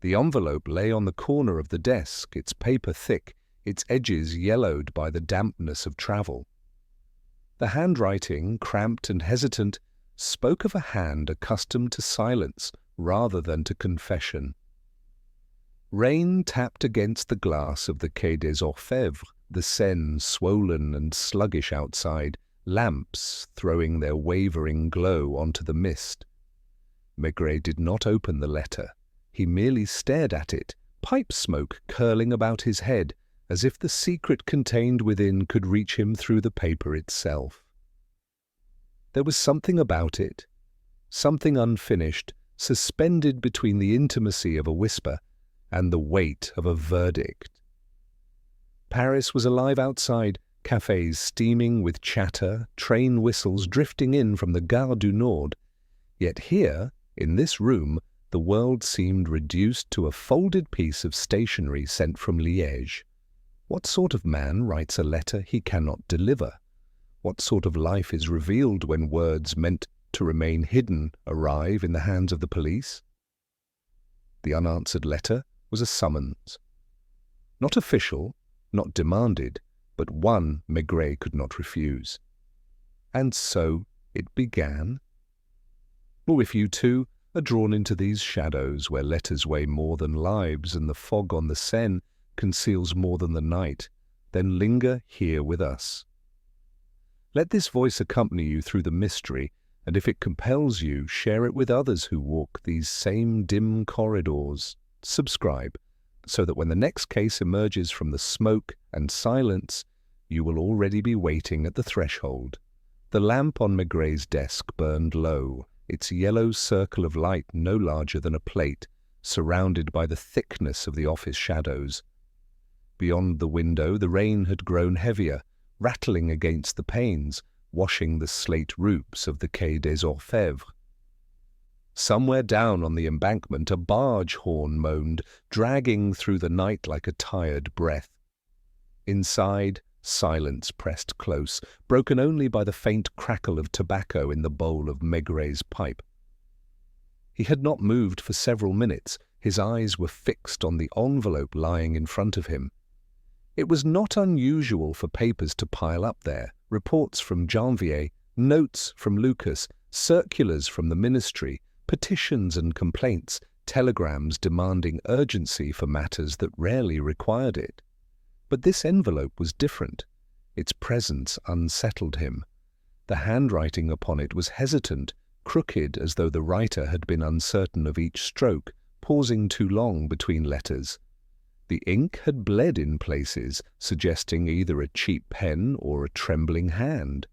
The envelope lay on the corner of the desk, its paper thick, its edges yellowed by the dampness of travel. The handwriting, cramped and hesitant, spoke of a hand accustomed to silence rather than to confession. Rain tapped against the glass of the Quai des Orfèvres, the Seine swollen and sluggish outside, lamps throwing their wavering glow onto the mist. Maigret did not open the letter. He merely stared at it, pipe smoke curling about his head, as if the secret contained within could reach him through the paper itself. There was something about it, something unfinished, suspended between the intimacy of a whisper and the weight of a verdict. Paris was alive outside, cafes steaming with chatter, train whistles drifting in from the Gare du Nord. Yet here, in this room, the world seemed reduced to a folded piece of stationery sent from Liège. What sort of man writes a letter he cannot deliver? What sort of life is revealed when words meant to remain hidden arrive in the hands of the police? The unanswered letter was a summons. Not official, not demanded, but one Maigret could not refuse. And so it began. Or if you too are drawn into these shadows where letters weigh more than lives and the fog on the Seine conceals more than the night, then linger here with us. Let this voice accompany you through the mystery, and if it compels you, share it with others who walk these same dim corridors. Subscribe, so that when the next case emerges from the smoke and silence, you will already be waiting at the threshold. The lamp on Maigret's desk burned low, its yellow circle of light no larger than a plate, surrounded by the thickness of the office shadows. Beyond the window the rain had grown heavier, rattling against the panes, washing the slate roofs of the Quai des Orfèvres. Somewhere down on the embankment a barge horn moaned, dragging through the night like a tired breath. Inside, silence pressed close, broken only by the faint crackle of tobacco in the bowl of Maigret's pipe. He had not moved for several minutes. His eyes were fixed on the envelope lying in front of him. It was not unusual for papers to pile up there, reports from Janvier, notes from Lucas, circulars from the ministry, petitions and complaints, telegrams demanding urgency for matters that rarely required it. But this envelope was different. Its presence unsettled him. The handwriting upon it was hesitant, crooked as though the writer had been uncertain of each stroke, pausing too long between letters. The ink had bled in places, suggesting either a cheap pen or a trembling hand.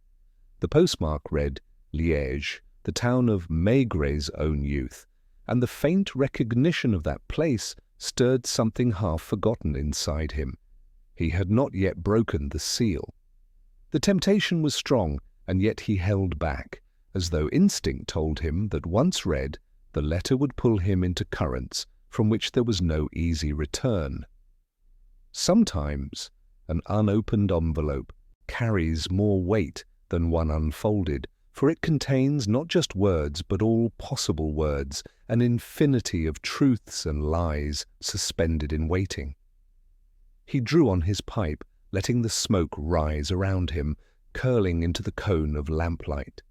The postmark read Liège, the town of Maigret's own youth, and the faint recognition of that place stirred something half forgotten inside him. He had not yet broken the seal. The temptation was strong, and yet he held back, as though instinct told him that once read, the letter would pull him into currents from which there was no easy return. Sometimes an unopened envelope carries more weight than one unfolded, for it contains not just words but all possible words, an infinity of truths and lies suspended in waiting. He drew on his pipe, letting the smoke rise around him, curling into the cone of lamplight.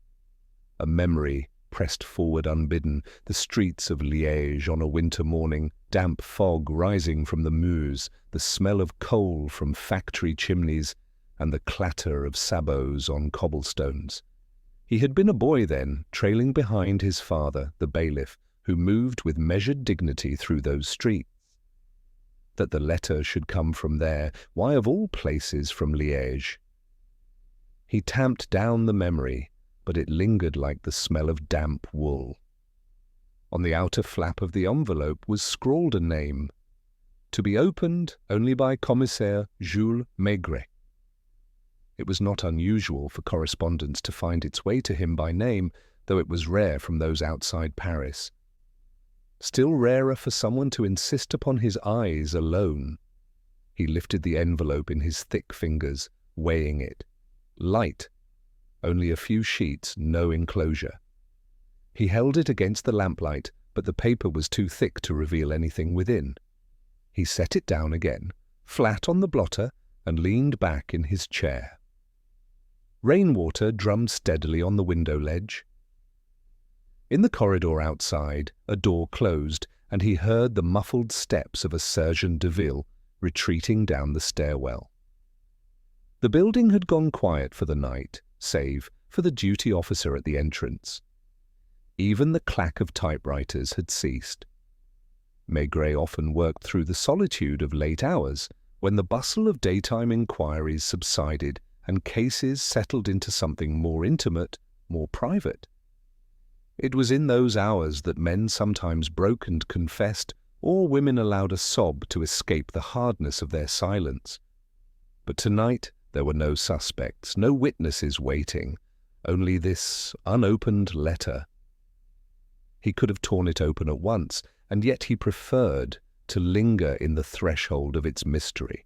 A memory pressed forward unbidden, the streets of Liège on a winter morning, damp fog rising from the Meuse, the smell of coal from factory chimneys, and the clatter of sabots on cobblestones. He had been a boy then, trailing behind his father, the bailiff, who moved with measured dignity through those streets. That the letter should come from there, why of all places from Liège? He tamped down the memory, but it lingered like the smell of damp wool. On the outer flap of the envelope was scrawled a name, to be opened only by Commissaire Jules Maigret. It was not unusual for correspondence to find its way to him by name, though it was rare from those outside Paris. Still rarer for someone to insist upon his eyes alone. He lifted the envelope in his thick fingers, weighing it. Light. Only a few sheets, no enclosure. He held it against the lamplight, but the paper was too thick to reveal anything within. He set it down again, flat on the blotter, and leaned back in his chair. Rainwater drummed steadily on the window ledge. In the corridor outside, a door closed, and he heard the muffled steps of a sergeant de ville retreating down the stairwell. The building had gone quiet for the night, save for the duty officer at the entrance. Even the clack of typewriters had ceased. Maigret often worked through the solitude of late hours, when the bustle of daytime inquiries subsided and cases settled into something more intimate, more private. It was in those hours that men sometimes broke and confessed, or women allowed a sob to escape the hardness of their silence. But tonight there were no suspects, no witnesses waiting, only this unopened letter. He could have torn it open at once, and yet he preferred to linger in the threshold of its mystery.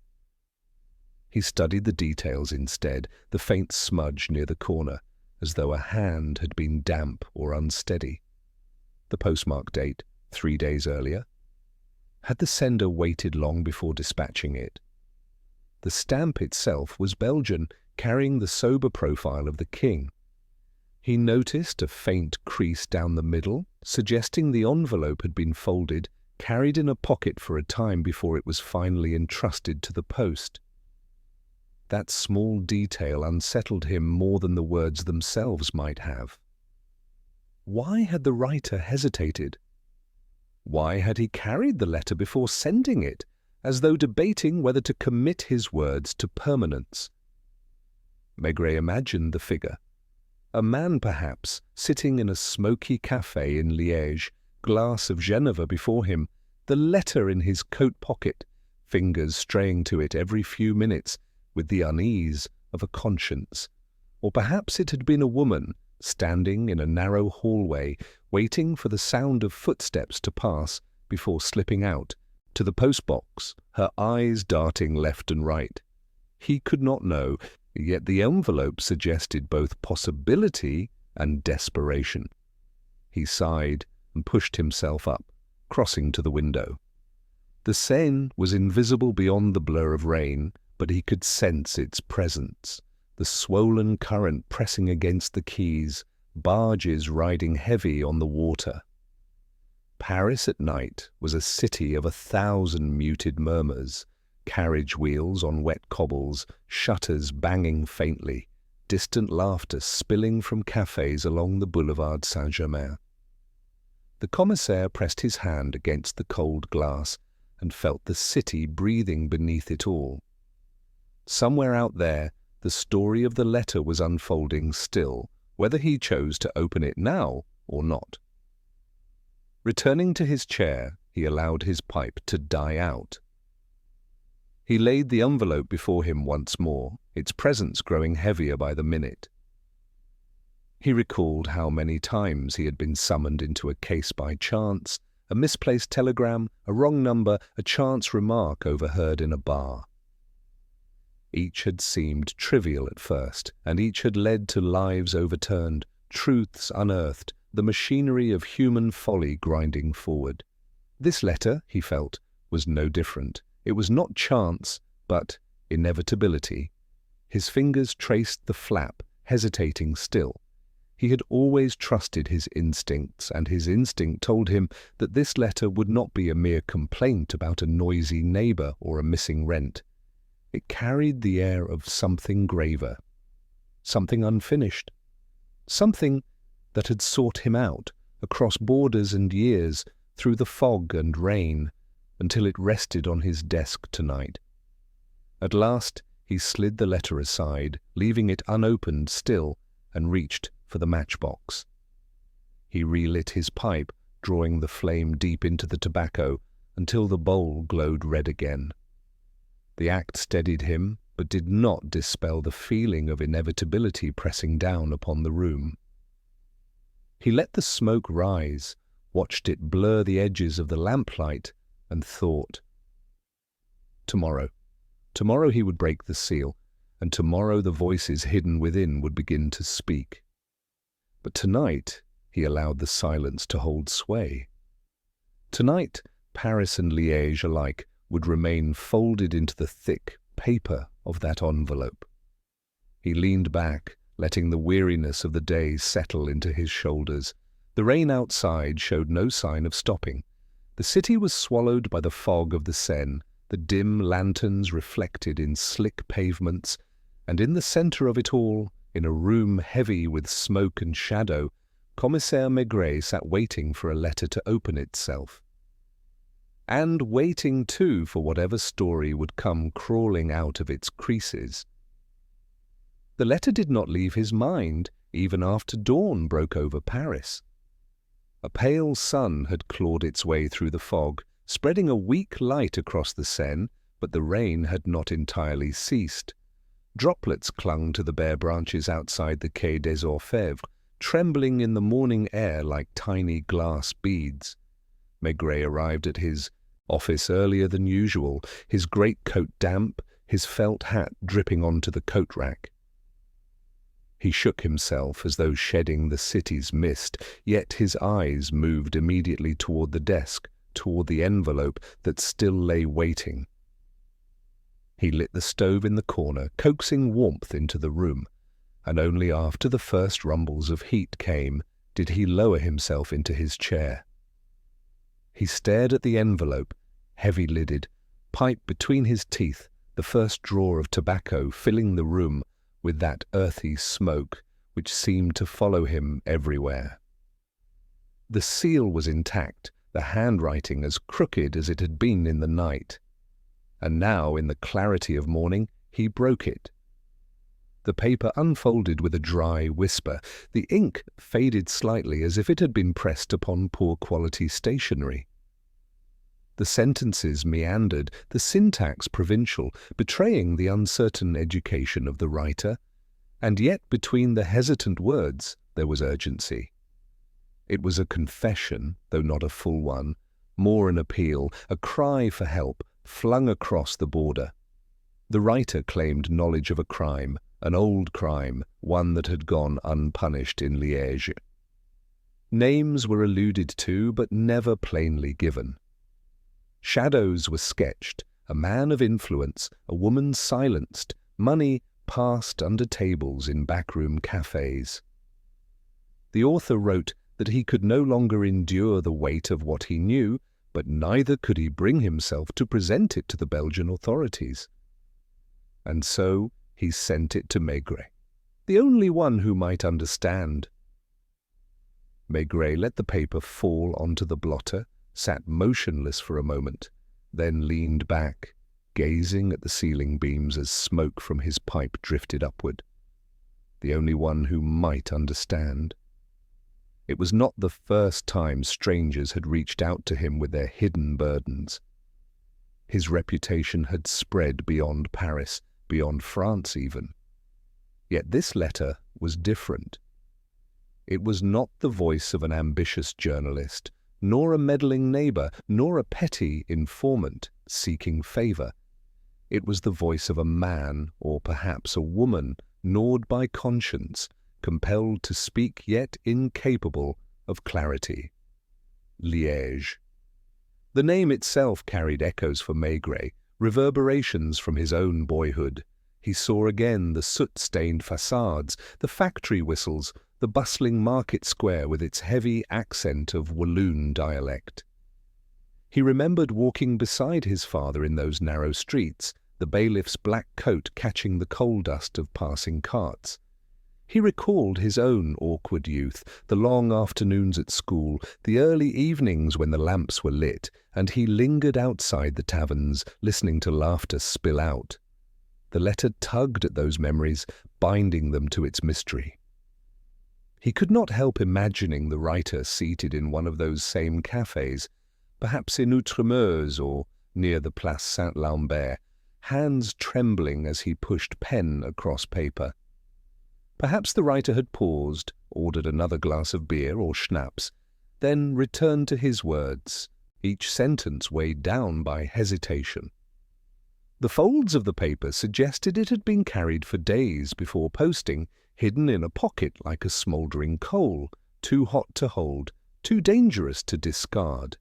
He studied the details instead, the faint smudge near the corner, as though a hand had been damp or unsteady. The postmark date, 3 days earlier. Had the sender waited long before dispatching it? The stamp itself was Belgian, carrying the sober profile of the king. He noticed a faint crease down the middle, suggesting the envelope had been folded, carried in a pocket for a time before it was finally entrusted to the post. That small detail unsettled him more than the words themselves might have. Why had the writer hesitated? Why had he carried the letter before sending it, as though debating whether to commit his words to permanence? Maigret imagined the figure. A man, perhaps, sitting in a smoky café in Liège, glass of Geneva before him, the letter in his coat pocket, fingers straying to it every few minutes with the unease of a conscience. Or perhaps it had been a woman, standing in a narrow hallway, waiting for the sound of footsteps to pass before slipping out to the postbox, her eyes darting left and right. He could not know, yet the envelope suggested both possibility and desperation. He sighed and pushed himself up, crossing to the window. The Seine was invisible beyond the blur of rain, but he could sense its presence, the swollen current pressing against the quays, barges riding heavy on the water. Paris at night was a city of 1,000 muted murmurs, carriage wheels on wet cobbles, shutters banging faintly, distant laughter spilling from cafes along the boulevard Saint-Germain. The commissaire pressed his hand against the cold glass and felt the city breathing beneath it all. Somewhere out there, the story of the letter was unfolding still, whether he chose to open it now or not. Returning to his chair, he allowed his pipe to die out. He laid the envelope before him once more, its presence growing heavier by the minute. He recalled how many times he had been summoned into a case by chance, a misplaced telegram, a wrong number, a chance remark overheard in a bar. Each had seemed trivial at first, and each had led to lives overturned, truths unearthed, the machinery of human folly grinding forward. This letter, he felt, was no different. It was not chance, but inevitability. His fingers traced the flap, hesitating still. He had always trusted his instincts, and his instinct told him that this letter would not be a mere complaint about a noisy neighbour or a missing rent. It carried the air of something graver, something unfinished, something that had sought him out across borders and years, through the fog and rain, until it rested on his desk tonight. At last he slid the letter aside, leaving it unopened still, and reached for the matchbox. He relit his pipe, drawing the flame deep into the tobacco until the bowl glowed red again. The act steadied him, but did not dispel the feeling of inevitability pressing down upon the room. He let the smoke rise, watched it blur the edges of the lamplight, and thought. Tomorrow he would break the seal, and tomorrow the voices hidden within would begin to speak. But tonight he allowed the silence to hold sway. Tonight, Paris and Liège alike would remain folded into the thick paper of that envelope. He leaned back, letting the weariness of the day settle into his shoulders. The rain outside showed no sign of stopping. The city was swallowed by the fog of the Seine, the dim lanterns reflected in slick pavements, and in the centre of it all, in a room heavy with smoke and shadow, Commissaire Maigret sat waiting for a letter to open itself. And waiting, too, for whatever story would come crawling out of its creases. The letter did not leave his mind, even after dawn broke over Paris. A pale sun had clawed its way through the fog, spreading a weak light across the Seine, but the rain had not entirely ceased. Droplets clung to the bare branches outside the Quai des Orfèvres, trembling in the morning air like tiny glass beads. Maigret arrived at his office earlier than usual, his greatcoat damp, his felt hat dripping onto the coat rack. He shook himself as though shedding the city's mist, yet his eyes moved immediately toward the desk, toward the envelope that still lay waiting. He lit the stove in the corner, coaxing warmth into the room, and only after the first rumbles of heat came did he lower himself into his chair. He stared at the envelope, heavy-lidded, pipe between his teeth, the first drawer of tobacco filling the room with that earthy smoke which seemed to follow him everywhere. The seal was intact, the handwriting as crooked as it had been in the night. And now, in the clarity of morning, he broke it. The paper unfolded with a dry whisper. The ink faded slightly as if it had been pressed upon poor-quality stationery. The sentences meandered, the syntax provincial, betraying the uncertain education of the writer, and yet between the hesitant words there was urgency. It was a confession, though not a full one, more an appeal, a cry for help, flung across the border. The writer claimed knowledge of a crime, an old crime, one that had gone unpunished in Liège. Names were alluded to, but never plainly given. Shadows were sketched, a man of influence, a woman silenced, money passed under tables in backroom cafes. The author wrote that he could no longer endure the weight of what he knew, but neither could he bring himself to present it to the Belgian authorities. And so he sent it to Maigret, the only one who might understand. Maigret let the paper fall onto the blotter, sat motionless for a moment, then leaned back, gazing at the ceiling beams as smoke from his pipe drifted upward. The only one who might understand. It was not the first time strangers had reached out to him with their hidden burdens. His reputation had spread beyond Paris, beyond France even. Yet this letter was different. It was not the voice of an ambitious journalist, nor a meddling neighbor, nor a petty informant seeking favor. It was the voice of a man, or perhaps a woman, gnawed by conscience, compelled to speak yet incapable of clarity. Liège. The name itself carried echoes for Maigret, reverberations from his own boyhood. He saw again the soot-stained facades, the factory whistles, the bustling market square with its heavy accent of Walloon dialect. He remembered walking beside his father in those narrow streets, the bailiff's black coat catching the coal dust of passing carts. He recalled his own awkward youth, the long afternoons at school, the early evenings when the lamps were lit, and he lingered outside the taverns, listening to laughter spill out. The letter tugged at those memories, binding them to its mystery. He could not help imagining the writer seated in one of those same cafes, perhaps in Outremeuse or near the Place Saint-Lambert, hands trembling as he pushed pen across paper. Perhaps the writer had paused, ordered another glass of beer or schnapps, then returned to his words, each sentence weighed down by hesitation. The folds of the paper suggested it had been carried for days before posting, hidden in a pocket like a smouldering coal, too hot to hold, too dangerous to discard.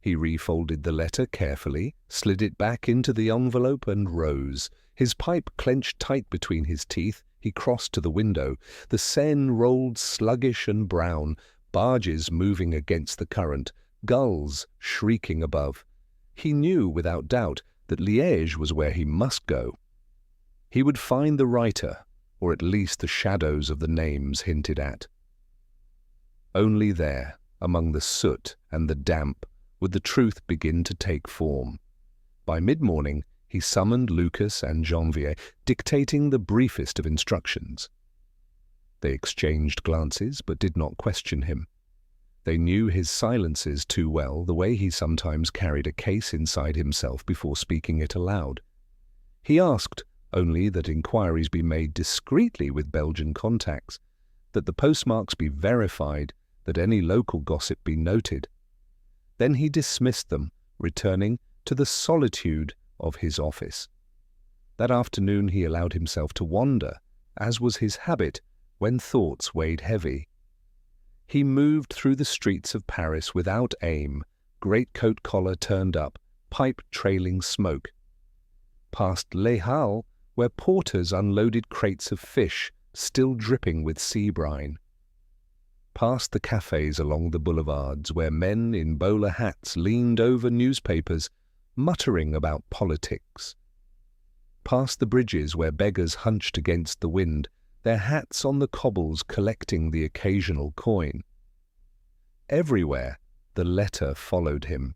He refolded the letter carefully, slid it back into the envelope and rose. His pipe clenched tight between his teeth, he crossed to the window. The Seine rolled sluggish and brown, barges moving against the current, gulls shrieking above. He knew without doubt that Liège was where he must go. He would find the writer, or at least the shadows of the names hinted at. Only there, among the soot and the damp, would the truth begin to take form. By mid-morning, he summoned Lucas and Janvier, dictating the briefest of instructions. They exchanged glances, but did not question him. They knew his silences too well, the way he sometimes carried a case inside himself before speaking it aloud. He asked only that inquiries be made discreetly with Belgian contacts, that the postmarks be verified, that any local gossip be noted. Then he dismissed them, returning to the solitude of his office. That afternoon he allowed himself to wander, as was his habit when thoughts weighed heavy. He moved through the streets of Paris without aim, greatcoat collar turned up, pipe trailing smoke. Past Les Halles, where porters unloaded crates of fish, still dripping with sea brine. Past the cafes along the boulevards, where men in bowler hats leaned over newspapers, muttering about politics. Past the bridges where beggars hunched against the wind, their hats on the cobbles collecting the occasional coin. Everywhere the letter followed him.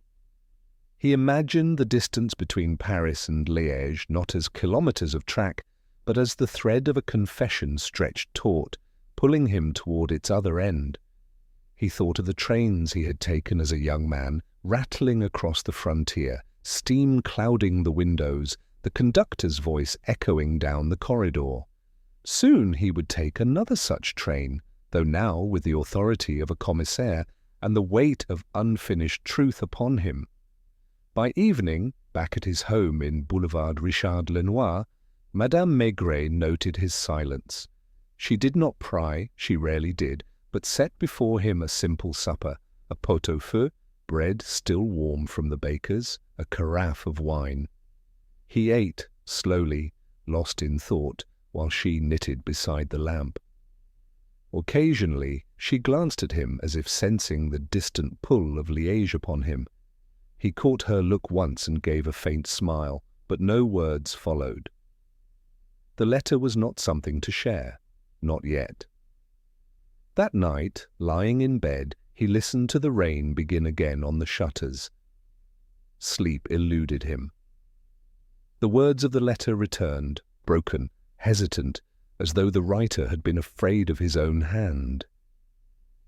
He imagined the distance between Paris and Liège not as kilometres of track, but as the thread of a confession stretched taut, pulling him toward its other end. He thought of the trains he had taken as a young man, rattling across the frontier, steam clouding the windows, the conductor's voice echoing down the corridor. Soon he would take another such train, though now with the authority of a commissaire and the weight of unfinished truth upon him. By evening, back at his home in Boulevard Richard Lenoir, Madame Maigret noted his silence. She did not pry, she rarely did, but set before him a simple supper, a pot-au-feu, bread still warm from the baker's, a carafe of wine. He ate, slowly, lost in thought, while she knitted beside the lamp. Occasionally she glanced at him as if sensing the distant pull of Liège upon him. He caught her look once and gave a faint smile, but no words followed. The letter was not something to share, not yet. That night, lying in bed, he listened to the rain begin again on the shutters. Sleep eluded him. The words of the letter returned, broken, hesitant, as though the writer had been afraid of his own hand.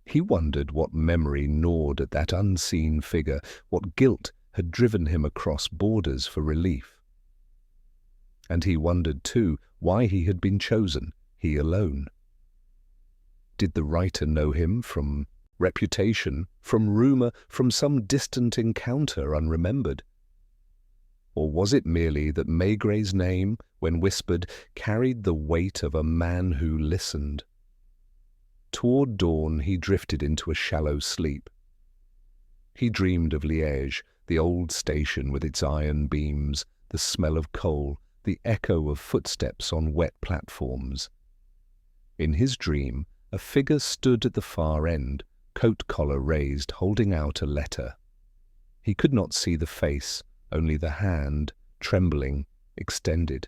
He wondered what memory gnawed at that unseen figure, what guilt had driven him across borders for relief. And he wondered, too, why he had been chosen, he alone. Did the writer know him from reputation, from rumour, from some distant encounter unremembered? Or was it merely that Maigret's name, when whispered, carried the weight of a man who listened? Toward dawn he drifted into a shallow sleep. He dreamed of Liège, the old station with its iron beams, the smell of coal, the echo of footsteps on wet platforms. In his dream, a figure stood at the far end, coat collar raised, holding out a letter. He could not see the face, only the hand, trembling, extended.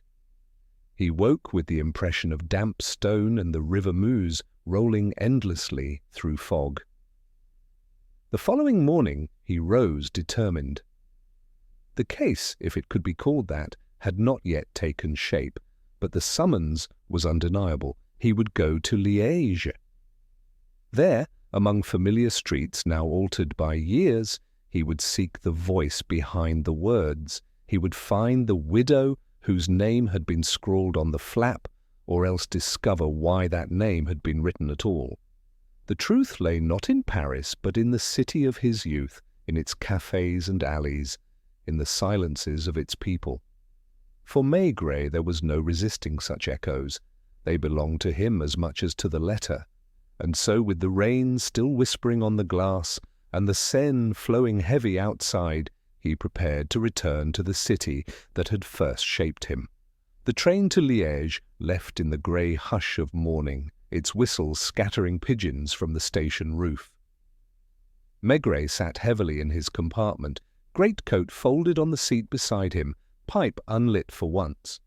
He woke with the impression of damp stone and the river Meuse rolling endlessly through fog. The following morning he rose determined. The case, if it could be called that, had not yet taken shape, but the summons was undeniable. He would go to Liège. There, among familiar streets now altered by years, he would seek the voice behind the words. He would find the widow whose name had been scrawled on the flap, or else discover why that name had been written at all. The truth lay not in Paris, but in the city of his youth, in its cafes and alleys, in the silences of its people. For Maigret there was no resisting such echoes. They belonged to him as much as to the letter, and so with the rain still whispering on the glass, and the Seine flowing heavy outside, he prepared to return to the city that had first shaped him. The train to Liège left in the grey hush of morning, its whistle scattering pigeons from the station roof. Maigret sat heavily in his compartment, greatcoat folded on the seat beside him, pipe unlit for once.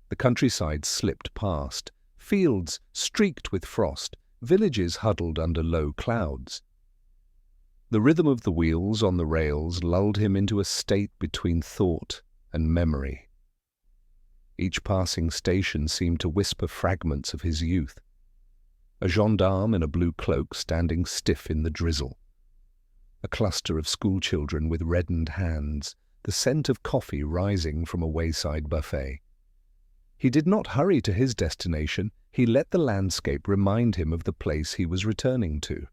The countryside slipped past, fields streaked with frost, villages huddled under low clouds. The rhythm of the wheels on the rails lulled him into a state between thought and memory. Each passing station seemed to whisper fragments of his youth. A gendarme in a blue cloak standing stiff in the drizzle. A cluster of schoolchildren with reddened hands, the scent of coffee rising from a wayside buffet. He did not hurry to his destination, he let the landscape remind him of the place he was returning to.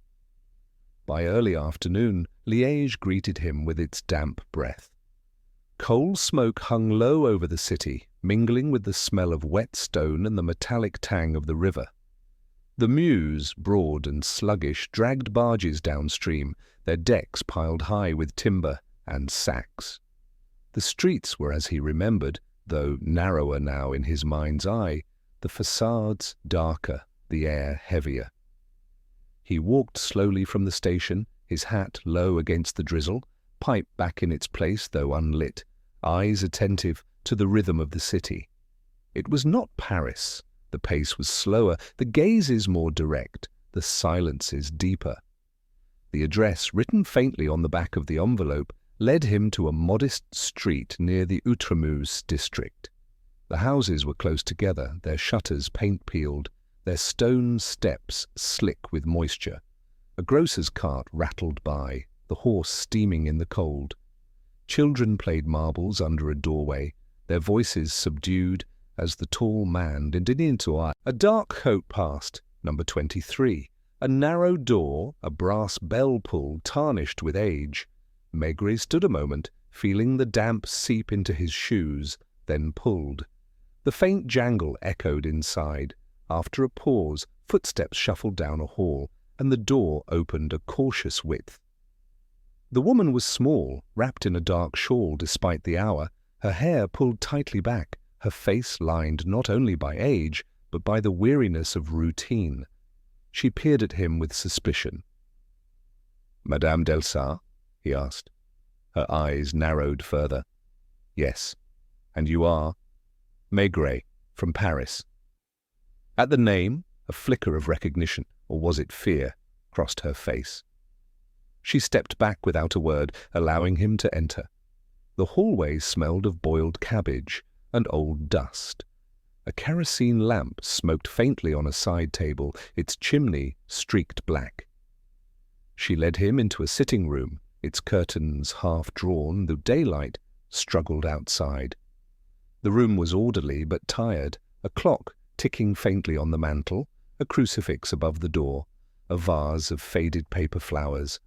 By early afternoon, Liège greeted him with its damp breath. Coal smoke hung low over the city, mingling with the smell of wet stone and the metallic tang of the river. The Meuse, broad and sluggish, dragged barges downstream, their decks piled high with timber and sacks. The streets were as he remembered, though narrower now in his mind's eye, the facades darker, the air heavier. He walked slowly from the station, his hat low against the drizzle, pipe back in its place though unlit, eyes attentive to the rhythm of the city. It was not Paris. The pace was slower, the gazes more direct, the silences deeper. The address, written faintly on the back of the envelope, led him to a modest street near the Outremeuse district. The houses were close together, their shutters paint-peeled, their stone steps slick with moisture. A grocer's cart rattled by, the horse steaming in the cold. Children played marbles under a doorway, their voices subdued as the tall man leaned into eye. A dark coat passed, number 23, a narrow door, a brass bell pull tarnished with age. Maigret stood a moment, feeling the damp seep into his shoes, then pulled. The faint jangle echoed inside. After a pause, footsteps shuffled down a hall, and the door opened a cautious width. The woman was small, wrapped in a dark shawl despite the hour, her hair pulled tightly back, her face lined not only by age, but by the weariness of routine. She peered at him with suspicion. "Madame Delsart?" he asked. Her eyes narrowed further. "Yes. And you are?" "Maigret, from Paris." At the name, a flicker of recognition, or was it fear, crossed her face. She stepped back without a word, allowing him to enter. The hallway smelled of boiled cabbage and old dust. A kerosene lamp smoked faintly on a side table, its chimney streaked black. She led him into a sitting room, its curtains half drawn, the daylight struggled outside. The room was orderly but tired, a clock ticking faintly on the mantel, a crucifix above the door, a vase of faded paper flowers.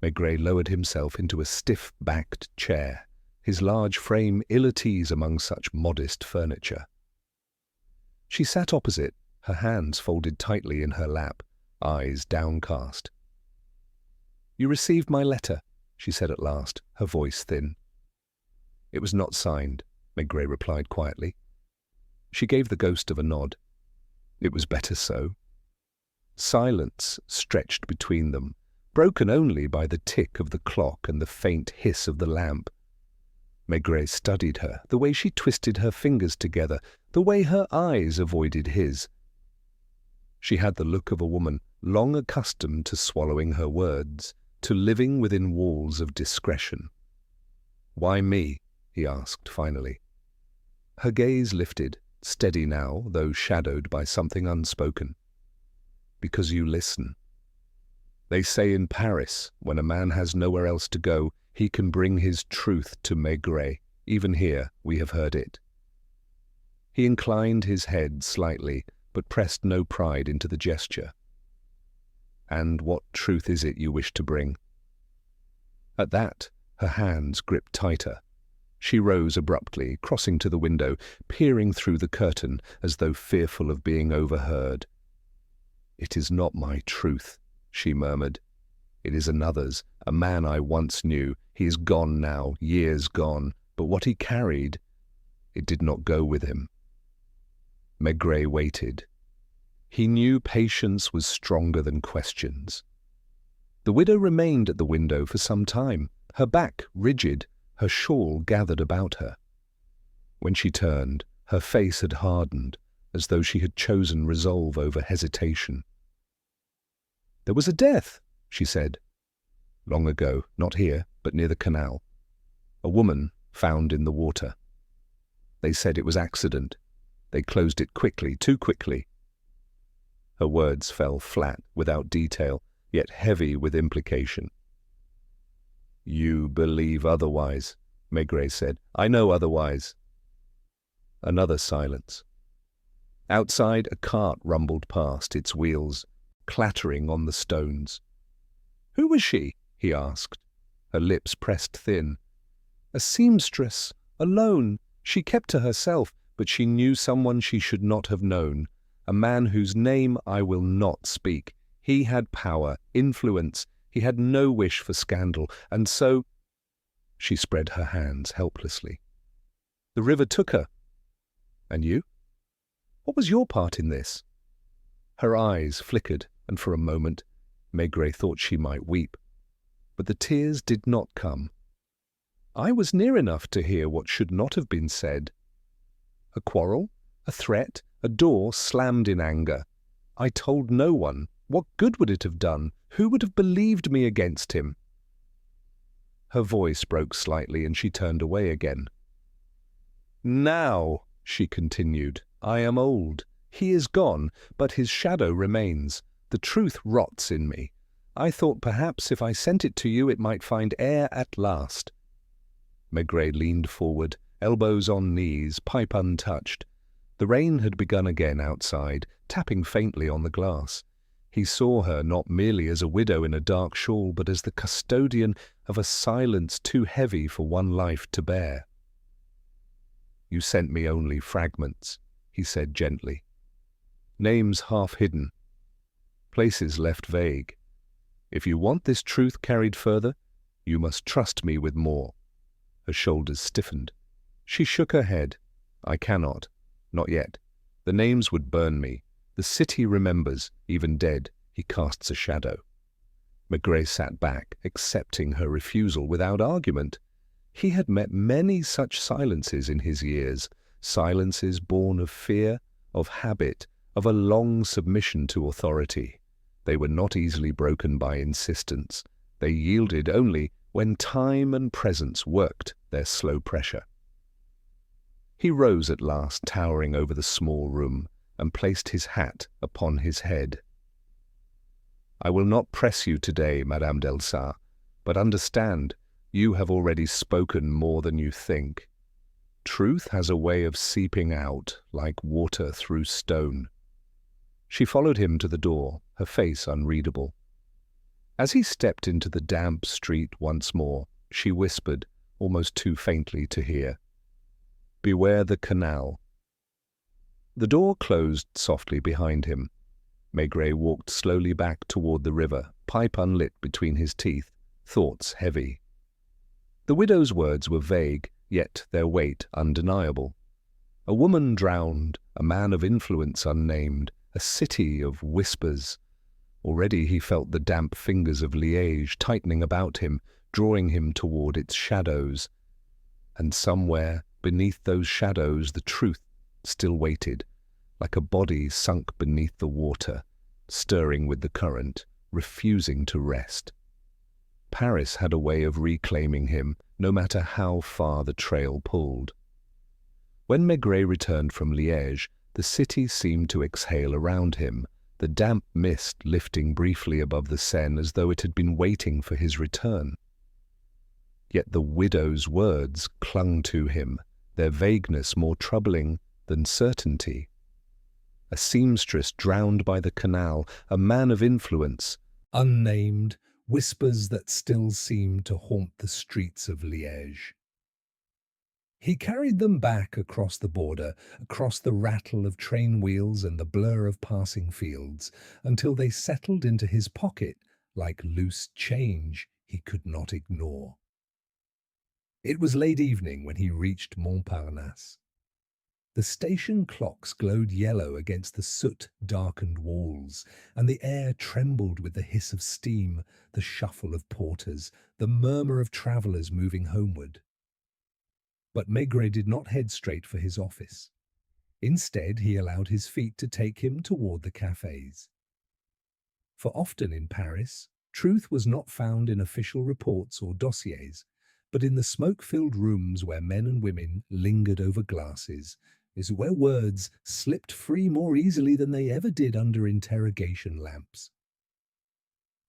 Maigret lowered himself into a stiff-backed chair, his large frame ill at ease among such modest furniture. She sat opposite, her hands folded tightly in her lap, eyes downcast. "You received my letter," she said at last, her voice thin. "It was not signed," Maigret replied quietly. She gave the ghost of a nod. It was better so. Silence stretched between them, broken only by the tick of the clock and the faint hiss of the lamp. Maigret studied her, the way she twisted her fingers together, the way her eyes avoided his. She had the look of a woman long accustomed to swallowing her words, to living within walls of discretion. "Why me?" he asked finally. Her gaze lifted, steady now, though shadowed by something unspoken. "Because you listen. They say in Paris, when a man has nowhere else to go, he can bring his truth to Maigret. Even here, we have heard it." He inclined his head slightly, but pressed no pride into the gesture. "And what truth is it you wish to bring?" At that, her hands gripped tighter. She rose abruptly, crossing to the window, peering through the curtain as though fearful of being overheard. "It is not my truth," she murmured. It is another's, a man I once knew. He is gone now, years gone, but what he carried, it did not go with him. Maigret waited. He knew patience was stronger than questions. The widow remained at the window for some time, her back rigid, her shawl gathered about her. When she turned, her face had hardened, as though she had chosen resolve over hesitation. "There was a death," she said. "Long ago, not here, but near the canal. A woman found in the water. They said it was accident. They closed it quickly, too quickly." Her words fell flat, without detail, yet heavy with implication. "You believe otherwise," Maigret said. "I know otherwise." Another silence. Outside, a cart rumbled past, its wheels clattering on the stones. "Who was she?" he asked. Her lips pressed thin. "A seamstress, alone. She kept to herself, but she knew someone she should not have known, a man whose name I will not speak. He had power, influence. He had no wish for scandal, and so—" She spread her hands helplessly. "The river took her. And you? What was your part in this?" Her eyes flickered, and for a moment Maigret thought she might weep. But the tears did not come. "I was near enough to hear what should not have been said. A quarrel, a threat, a door slammed in anger. I told no one. What good would it have done? Who would have believed me against him?" Her voice broke slightly, and she turned away again. "Now," she continued, "I am old. He is gone, but his shadow remains. The truth rots in me. I thought perhaps if I sent it to you it might find air at last." Maigret leaned forward, elbows on knees, pipe untouched. The rain had begun again outside, tapping faintly on the glass. He saw her not merely as a widow in a dark shawl, but as the custodian of a silence too heavy for one life to bear. "You sent me only fragments," he said gently. "Names half hidden, places left vague. If you want this truth carried further, you must trust me with more." Her shoulders stiffened. She shook her head. "I cannot. Not yet. The names would burn me. The city remembers, even dead, he casts a shadow." Maigret sat back, accepting her refusal without argument. He had met many such silences in his years, silences born of fear, of habit, of a long submission to authority. They were not easily broken by insistence. They yielded only when time and presence worked their slow pressure. He rose at last, towering over the small room, and placed his hat upon his head. "I will not press you today, Madame Delsarte, but understand, you have already spoken more than you think. Truth has a way of seeping out, like water through stone." She followed him to the door, her face unreadable. As he stepped into the damp street once more, she whispered, almost too faintly to hear, "Beware the canal." The door closed softly behind him. Maigret walked slowly back toward the river, pipe unlit between his teeth, thoughts heavy. The widow's words were vague, yet their weight undeniable. A woman drowned, a man of influence unnamed, a city of whispers. Already he felt the damp fingers of Liège tightening about him, drawing him toward its shadows. And somewhere, beneath those shadows, the truth still waited, like a body sunk beneath the water, stirring with the current, refusing to rest. Paris had a way of reclaiming him, no matter how far the trail pulled. When Maigret returned from Liège, the city seemed to exhale around him, the damp mist lifting briefly above the Seine as though it had been waiting for his return. Yet the widow's words clung to him, their vagueness more troubling than certainty. A seamstress drowned by the canal, a man of influence, unnamed, whispers that still seemed to haunt the streets of Liège. He carried them back across the border, across the rattle of train wheels and the blur of passing fields, until they settled into his pocket like loose change he could not ignore. It was late evening when he reached Montparnasse. The station clocks glowed yellow against the soot-darkened walls, and the air trembled with the hiss of steam, the shuffle of porters, the murmur of travellers moving homeward. But Maigret did not head straight for his office. Instead, he allowed his feet to take him toward the cafes. For often in Paris, truth was not found in official reports or dossiers, but in the smoke-filled rooms where men and women lingered over glasses, is where words slipped free more easily than they ever did under interrogation lamps.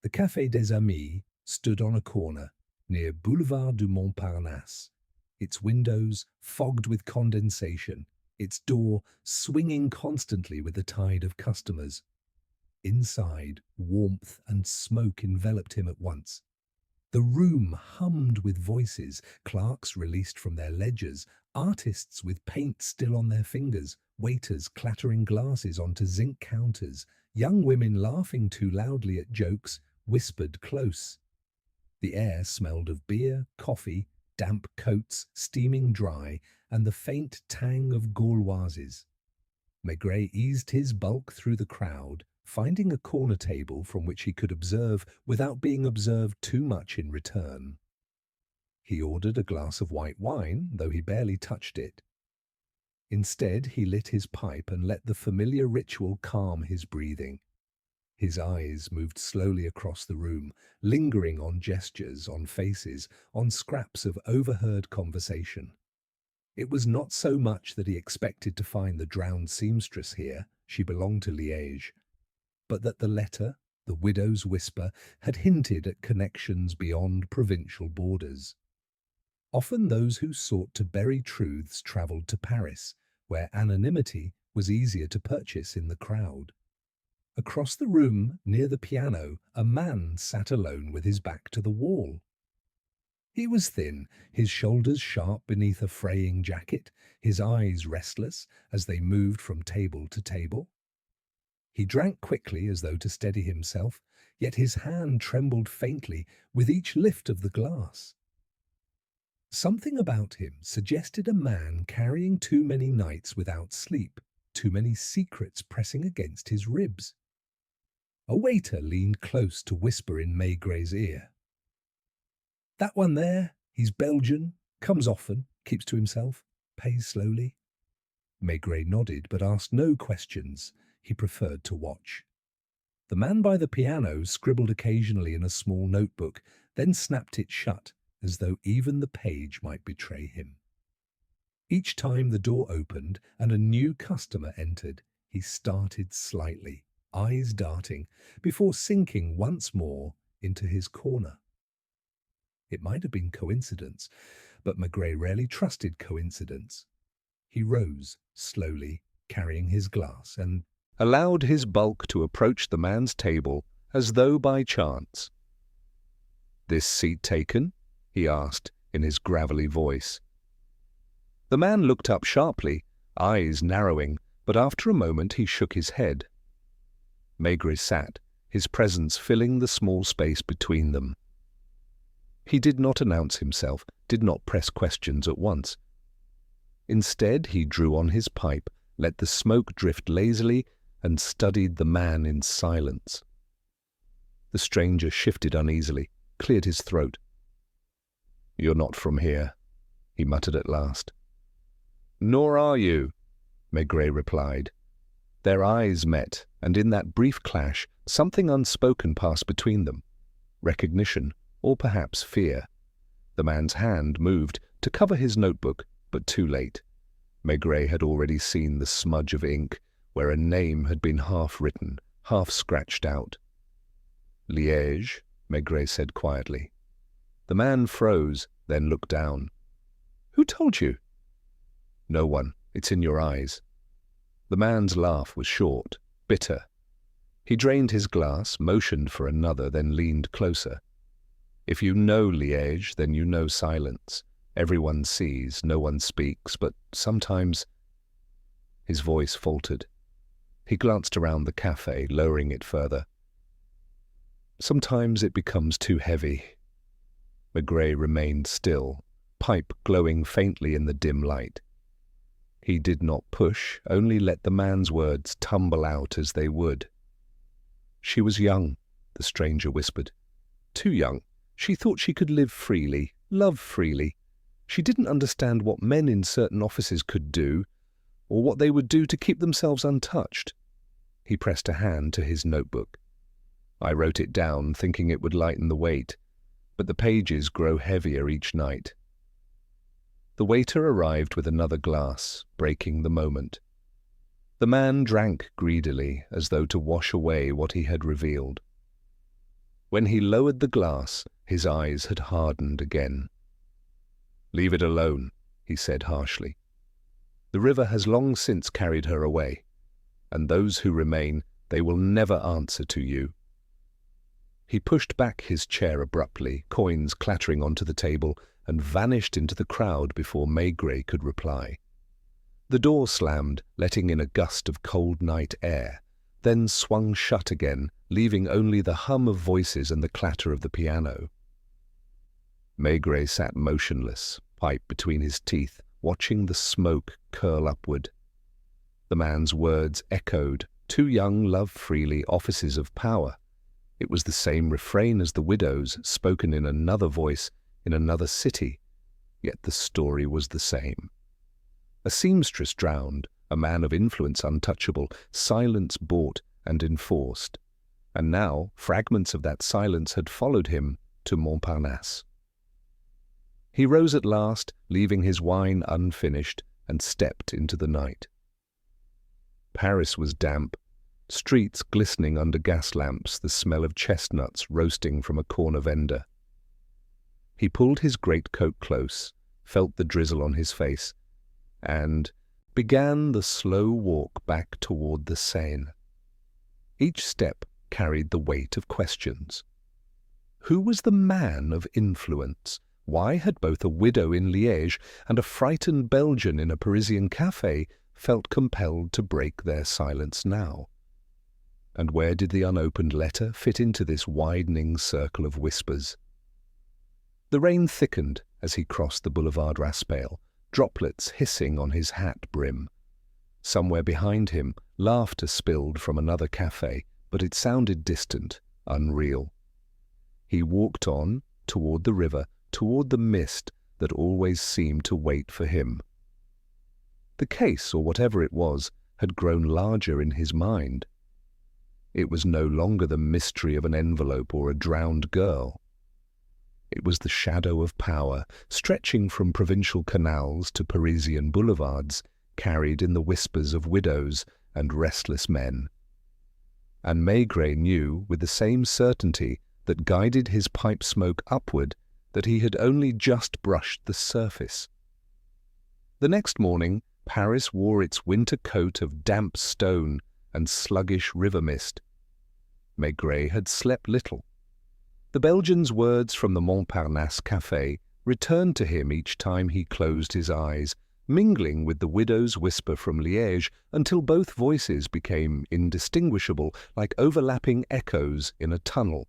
The Café des Amis stood on a corner near Boulevard du Montparnasse, its windows fogged with condensation, its door swinging constantly with the tide of customers. Inside, warmth and smoke enveloped him at once. The room hummed with voices, clerks released from their ledgers, artists with paint still on their fingers, waiters clattering glasses onto zinc counters, young women laughing too loudly at jokes, whispered close. The air smelled of beer, coffee, damp coats steaming dry, and the faint tang of Gauloises. Maigret eased his bulk through the crowd, finding a corner table from which he could observe without being observed too much in return. He ordered a glass of white wine, though he barely touched it. Instead, he lit his pipe and let the familiar ritual calm his breathing. His eyes moved slowly across the room, lingering on gestures, on faces, on scraps of overheard conversation. It was not so much that he expected to find the drowned seamstress here, she belonged to Liège, but that the letter, the widow's whisper, had hinted at connections beyond provincial borders. Often those who sought to bury truths travelled to Paris, where anonymity was easier to purchase in the crowd. Across the room, near the piano, a man sat alone with his back to the wall. He was thin, his shoulders sharp beneath a fraying jacket, his eyes restless as they moved from table to table. He drank quickly as though to steady himself, yet his hand trembled faintly with each lift of the glass. Something about him suggested a man carrying too many nights without sleep, too many secrets pressing against his ribs. A waiter leaned close to whisper in Maigret's ear. "That one there, he's Belgian, comes often, keeps to himself, pays slowly." Maigret nodded but asked no questions. He preferred to watch. The man by the piano scribbled occasionally in a small notebook, then snapped it shut, as though even the page might betray him. Each time the door opened and a new customer entered, he started slightly, eyes darting, before sinking once more into his corner. It might have been coincidence, but Maigret rarely trusted coincidence. He rose slowly, carrying his glass, and allowed his bulk to approach the man's table as though by chance. "This seat taken?" he asked in his gravelly voice. The man looked up sharply, eyes narrowing, but after a moment he shook his head. Maigret sat, his presence filling the small space between them. He did not announce himself, did not press questions at once. Instead, he drew on his pipe, let the smoke drift lazily, and studied the man in silence. The stranger shifted uneasily, cleared his throat. "You're not from here," he muttered at last. "Nor are you," Maigret replied. Their eyes met, and in that brief clash, something unspoken passed between them. Recognition, or perhaps fear. The man's hand moved to cover his notebook, but too late. Maigret had already seen the smudge of ink, where a name had been half written, half scratched out. "Liège," Maigret said quietly. The man froze, then looked down. "Who told you?" "No one. It's in your eyes." The man's laugh was short, bitter. He drained his glass, motioned for another, then leaned closer. "If you know Liège, then you know silence. Everyone sees, no one speaks, but sometimes—" His voice faltered. He glanced around the cafe, lowering it further. Sometimes it becomes too heavy." Maigret remained still, pipe glowing faintly in the dim light. He did not push, only let the man's words tumble out as they would. "She was young," the stranger whispered. "Too young. She thought she could live freely, love freely. She didn't understand what men in certain offices could do, or what they would do to keep themselves untouched." He pressed a hand to his notebook. "I wrote it down, thinking it would lighten the weight, but the pages grow heavier each night." The waiter arrived with another glass, breaking the moment. The man drank greedily, as though to wash away what he had revealed. When he lowered the glass, his eyes had hardened again. "Leave it alone," he said harshly. "The river has long since carried her away, and those who remain, they will never answer to you." He pushed back his chair abruptly, coins clattering onto the table, and vanished into the crowd before Maigret could reply. The door slammed, letting in a gust of cold night air, then swung shut again, leaving only the hum of voices and the clatter of the piano. Maigret sat motionless, pipe between his teeth, watching the smoke curl upward. The man's words echoed, "Too young, love freely, offices of power." It was the same refrain as the widow's, spoken in another voice, in another city, yet the story was the same. A seamstress drowned, a man of influence untouchable, silence bought and enforced. And now fragments of that silence had followed him to Montparnasse. He rose at last, leaving his wine unfinished, and stepped into the night. Paris was damp, streets glistening under gas lamps, the smell of chestnuts roasting from a corner vendor. He pulled his greatcoat close, felt the drizzle on his face, and began the slow walk back toward the Seine. Each step carried the weight of questions. Who was the man of influence? Why had both a widow in Liège and a frightened Belgian in a Parisian café felt compelled to break their silence now? And where did the unopened letter fit into this widening circle of whispers? The rain thickened as he crossed the boulevard Raspail, droplets hissing on his hat brim. Somewhere behind him, laughter spilled from another café, but it sounded distant, unreal. He walked on, toward the river, toward the mist that always seemed to wait for him. The case, or whatever it was, had grown larger in his mind. It was no longer the mystery of an envelope or a drowned girl. It was the shadow of power, stretching from provincial canals to Parisian boulevards, carried in the whispers of widows and restless men. And Maigret knew, with the same certainty that guided his pipe smoke upward, that he had only just brushed the surface. The next morning, Paris wore its winter coat of damp stone and sluggish river mist. Maigret had slept little. The Belgian's words from the Montparnasse café returned to him each time he closed his eyes, mingling with the widow's whisper from Liège until both voices became indistinguishable, like overlapping echoes in a tunnel.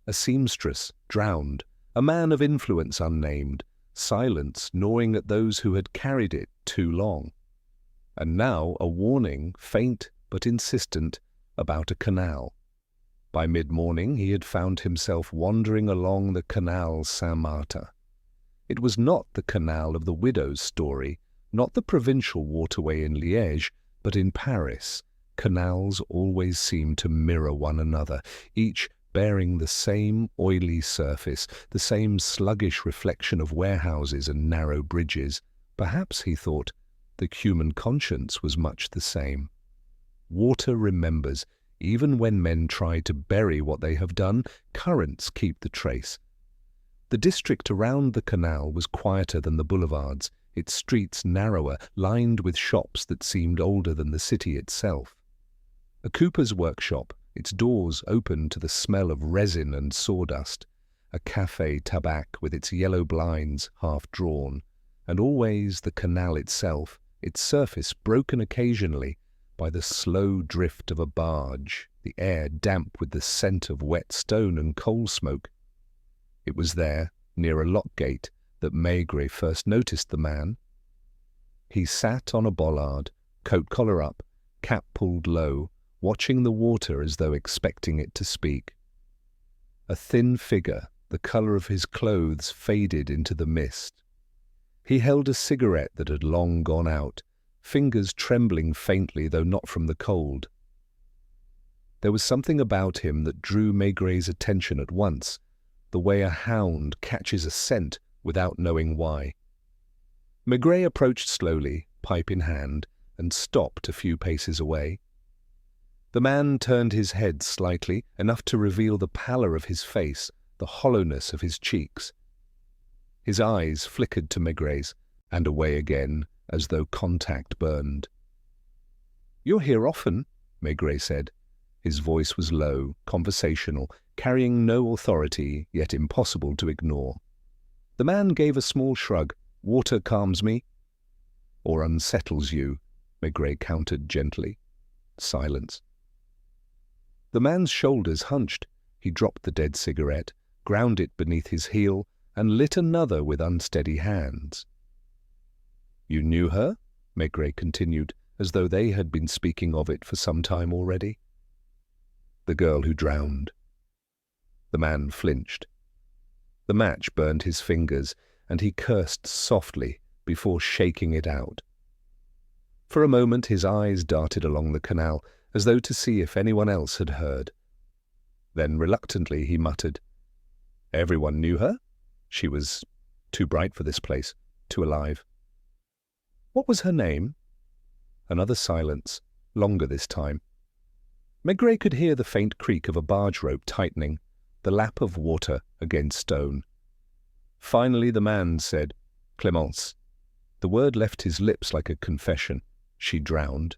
A seamstress drowned, a man of influence unnamed, silence gnawing at those who had carried it too long. And now a warning, faint but insistent, about a canal. By mid-morning he had found himself wandering along the Canal Saint-Martin. It was not the canal of the widow's story, not the provincial waterway in Liège, but in Paris, canals always seemed to mirror one another, each bearing the same oily surface, the same sluggish reflection of warehouses and narrow bridges. Perhaps, he thought, the human conscience was much the same. Water remembers. Even when men try to bury what they have done, currents keep the trace. The district around the canal was quieter than the boulevards, its streets narrower, lined with shops that seemed older than the city itself. A cooper's workshop, its doors open to the smell of resin and sawdust, a café tabac with its yellow blinds half drawn, and always the canal itself, its surface broken occasionally, by the slow drift of a barge, the air damp with the scent of wet stone and coal smoke. It was there, near a lock gate, that Maigret first noticed the man. He sat on a bollard, coat collar up, cap pulled low, watching the water as though expecting it to speak. A thin figure, the colour of his clothes faded into the mist. He held a cigarette that had long gone out, fingers trembling faintly though not from the cold. There was something about him that drew Maigret's attention at once, the way a hound catches a scent without knowing why. Maigret approached slowly, pipe in hand, and stopped a few paces away. The man turned his head slightly, enough to reveal the pallor of his face, the hollowness of his cheeks. His eyes flickered to Maigret's, and away again, as though contact burned. "You're here often," Maigret said. His voice was low, conversational, carrying no authority, yet impossible to ignore. The man gave a small shrug. "Water calms me." "Or unsettles you," Maigret countered gently. Silence. The man's shoulders hunched. He dropped the dead cigarette, ground it beneath his heel, and lit another with unsteady hands. "You knew her?" Maigret continued, as though they had been speaking of it for some time already. "The girl who drowned." The man flinched. The match burned his fingers, and he cursed softly before shaking it out. For a moment his eyes darted along the canal, as though to see if anyone else had heard. Then reluctantly he muttered, "Everyone knew her? She was too bright for this place, too alive." "What was her name?" Another silence, longer this time. Maigret could hear the faint creak of a barge rope tightening, the lap of water against stone. Finally the man said, "Clémence." The word left his lips like a confession. "She drowned."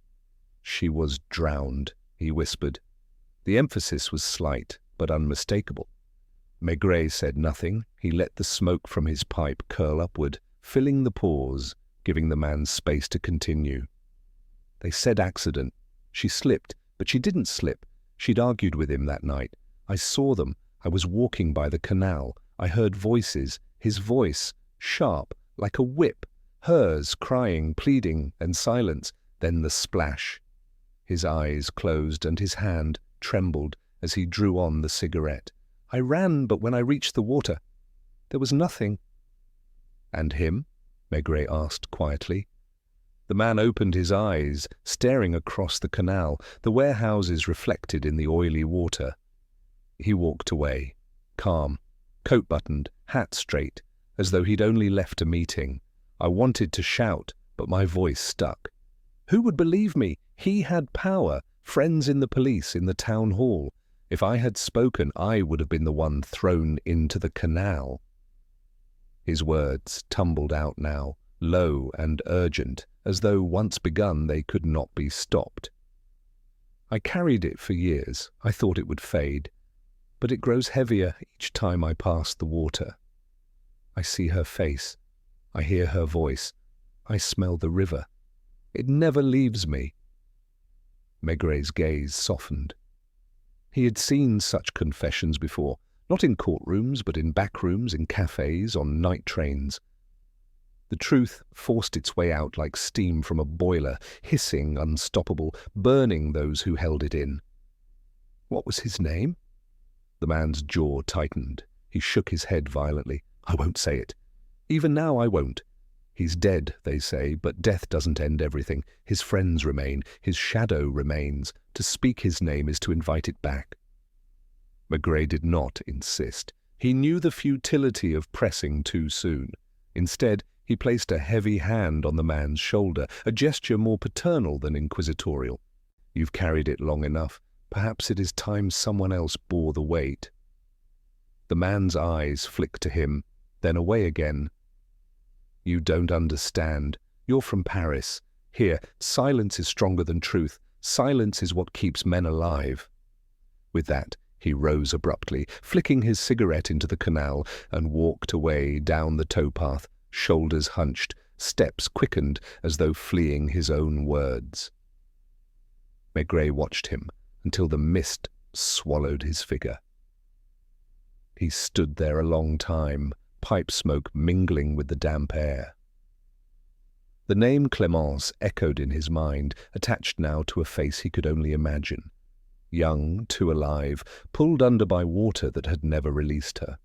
"She was drowned," he whispered. The emphasis was slight, but unmistakable. Maigret said nothing. He let the smoke from his pipe curl upward, filling the pause, giving the man space to continue. "They said accident. She slipped, but she didn't slip. She'd argued with him that night. I saw them. I was walking by the canal. I heard voices. His voice, sharp, like a whip. Hers, crying, pleading, and silence. Then the splash." His eyes closed and his hand trembled as he drew on the cigarette. "I ran, but when I reached the water, there was nothing." "And him?" Maigret asked quietly. The man opened his eyes, staring across the canal, the warehouses reflected in the oily water. He walked away, calm, coat buttoned, hat straight, as though he'd only left a meeting. I wanted to shout, but my voice stuck. Who would believe me? He had power, friends in the police, in the town hall. If I had spoken, I would have been the one thrown into the canal. His words tumbled out now, low and urgent, as though once begun they could not be stopped. I carried it for years. I thought it would fade, but it grows heavier each time I pass the water. I see her face. I hear her voice. I smell the river. It never leaves me. Maigret's gaze softened. He had seen such confessions before, not in courtrooms, but in back rooms, in cafes, on night trains. The truth forced its way out like steam from a boiler, hissing, unstoppable, burning those who held it in. What was his name? The man's jaw tightened. He shook his head violently. I won't say it. Even now I won't. He's dead, they say, but death doesn't end everything. His friends remain. His shadow remains. To speak his name is to invite it back. Maigret did not insist. He knew the futility of pressing too soon. Instead, he placed a heavy hand on the man's shoulder, a gesture more paternal than inquisitorial. You've carried it long enough. Perhaps it is time someone else bore the weight. The man's eyes flicked to him, then away again. You don't understand. You're from Paris. Here, silence is stronger than truth. Silence is what keeps men alive. With that, he rose abruptly, flicking his cigarette into the canal, and walked away down the towpath, shoulders hunched, steps quickened as though fleeing his own words. Maigret watched him until the mist swallowed his figure. He stood there a long time, pipe smoke mingling with the damp air. The name Clémence echoed in his mind, attached now to a face he could only imagine. Young, too alive, pulled under by water that had never released her.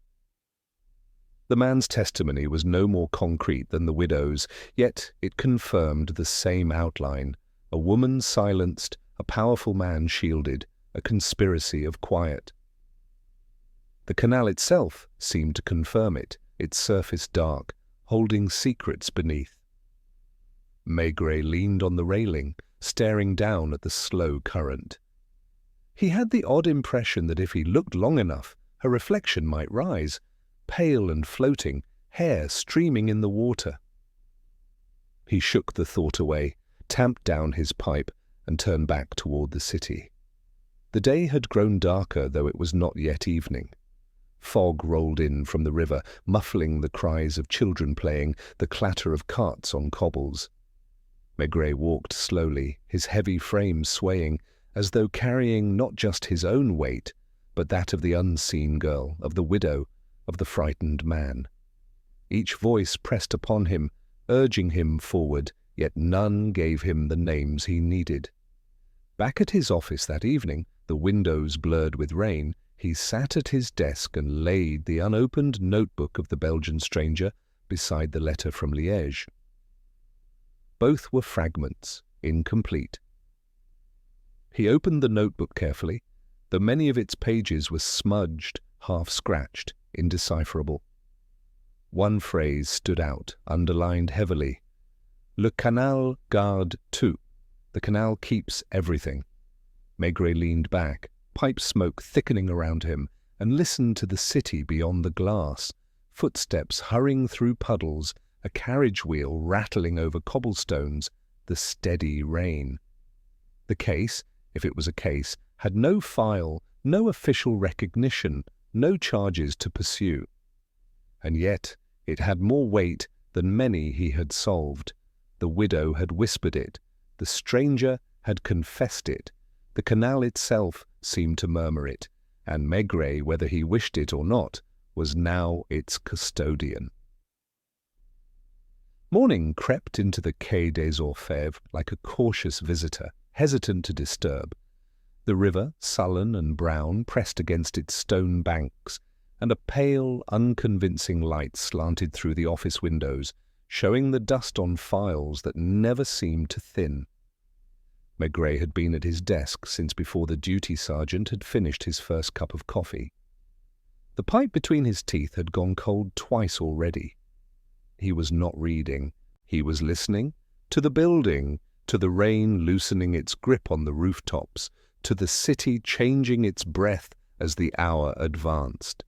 The man's testimony was no more concrete than the widow's, yet it confirmed the same outline: a woman silenced, a powerful man shielded, a conspiracy of quiet. The canal itself seemed to confirm it, its surface dark, holding secrets beneath. Maigret leaned on the railing, staring down at the slow current. He had the odd impression that if he looked long enough, her reflection might rise, pale and floating, hair streaming in the water. He shook the thought away, tamped down his pipe, and turned back toward the city. The day had grown darker, though it was not yet evening. Fog rolled in from the river, muffling the cries of children playing, the clatter of carts on cobbles. Maigret walked slowly, his heavy frame swaying, as though carrying not just his own weight, but that of the unseen girl, of the widow, of the frightened man. Each voice pressed upon him, urging him forward, yet none gave him the names he needed. Back at his office that evening, the windows blurred with rain, he sat at his desk and laid the unopened notebook of the Belgian stranger beside the letter from Liège. Both were fragments, incomplete. He opened the notebook carefully, though many of its pages were smudged, half-scratched, indecipherable. One phrase stood out, underlined heavily. Le canal garde tout. The canal keeps everything. Maigret leaned back, pipe smoke thickening around him, and listened to the city beyond the glass, footsteps hurrying through puddles, a carriage wheel rattling over cobblestones, the steady rain. The case, if it was a case, had no file, no official recognition, no charges to pursue. And yet it had more weight than many he had solved. The widow had whispered it, the stranger had confessed it, the canal itself seemed to murmur it, and Maigret, whether he wished it or not, was now its custodian. Morning crept into the Quai des Orfèvres like a cautious visitor, hesitant to disturb. The river, sullen and brown, pressed against its stone banks, and a pale, unconvincing light slanted through the office windows, showing the dust on files that never seemed to thin. Maigret had been at his desk since before the duty sergeant had finished his first cup of coffee. The pipe between his teeth had gone cold twice already. He was not reading. He was listening to the building, to the rain loosening its grip on the rooftops, to the city changing its breath as the hour advanced.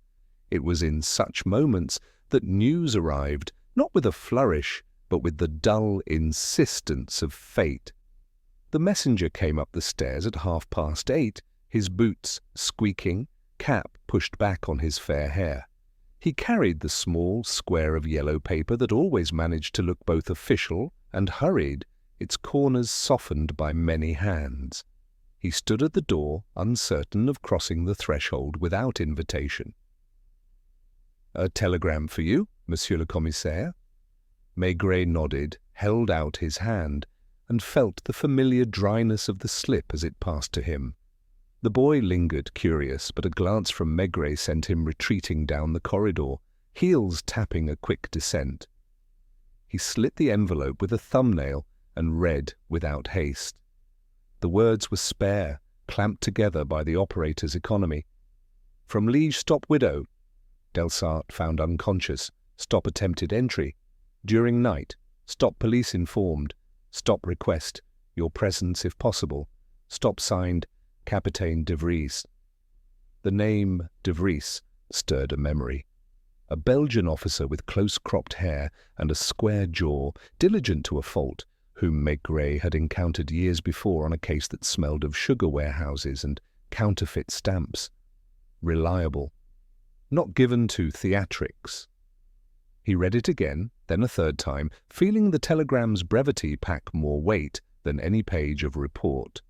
It was in such moments that news arrived, not with a flourish, but with the dull insistence of fate. The messenger came up the stairs at 8:30, his boots squeaking, cap pushed back on his fair hair. He carried the small square of yellow paper that always managed to look both official and hurried, its corners softened by many hands. He stood at the door, uncertain of crossing the threshold without invitation. "A telegram for you, Monsieur le Commissaire?" Maigret nodded, held out his hand, and felt the familiar dryness of the slip as it passed to him. The boy lingered, curious, but a glance from Maigret sent him retreating down the corridor, heels tapping a quick descent. He slit the envelope with a thumbnail and read without haste. The words were spare, clamped together by the operator's economy. "From Liège, stop widow. Delsart found unconscious. Stop attempted entry. During night. Stop police informed. Stop request. Your presence if possible. Stop signed Capitaine de Vries." The name de Vries stirred a memory. A Belgian officer with close-cropped hair and a square jaw, diligent to a fault, whom Maigret had encountered years before on a case that smelled of sugar warehouses and counterfeit stamps. Reliable. Not given to theatrics. He read it again, then a third time, feeling the telegram's brevity pack more weight than any page of report.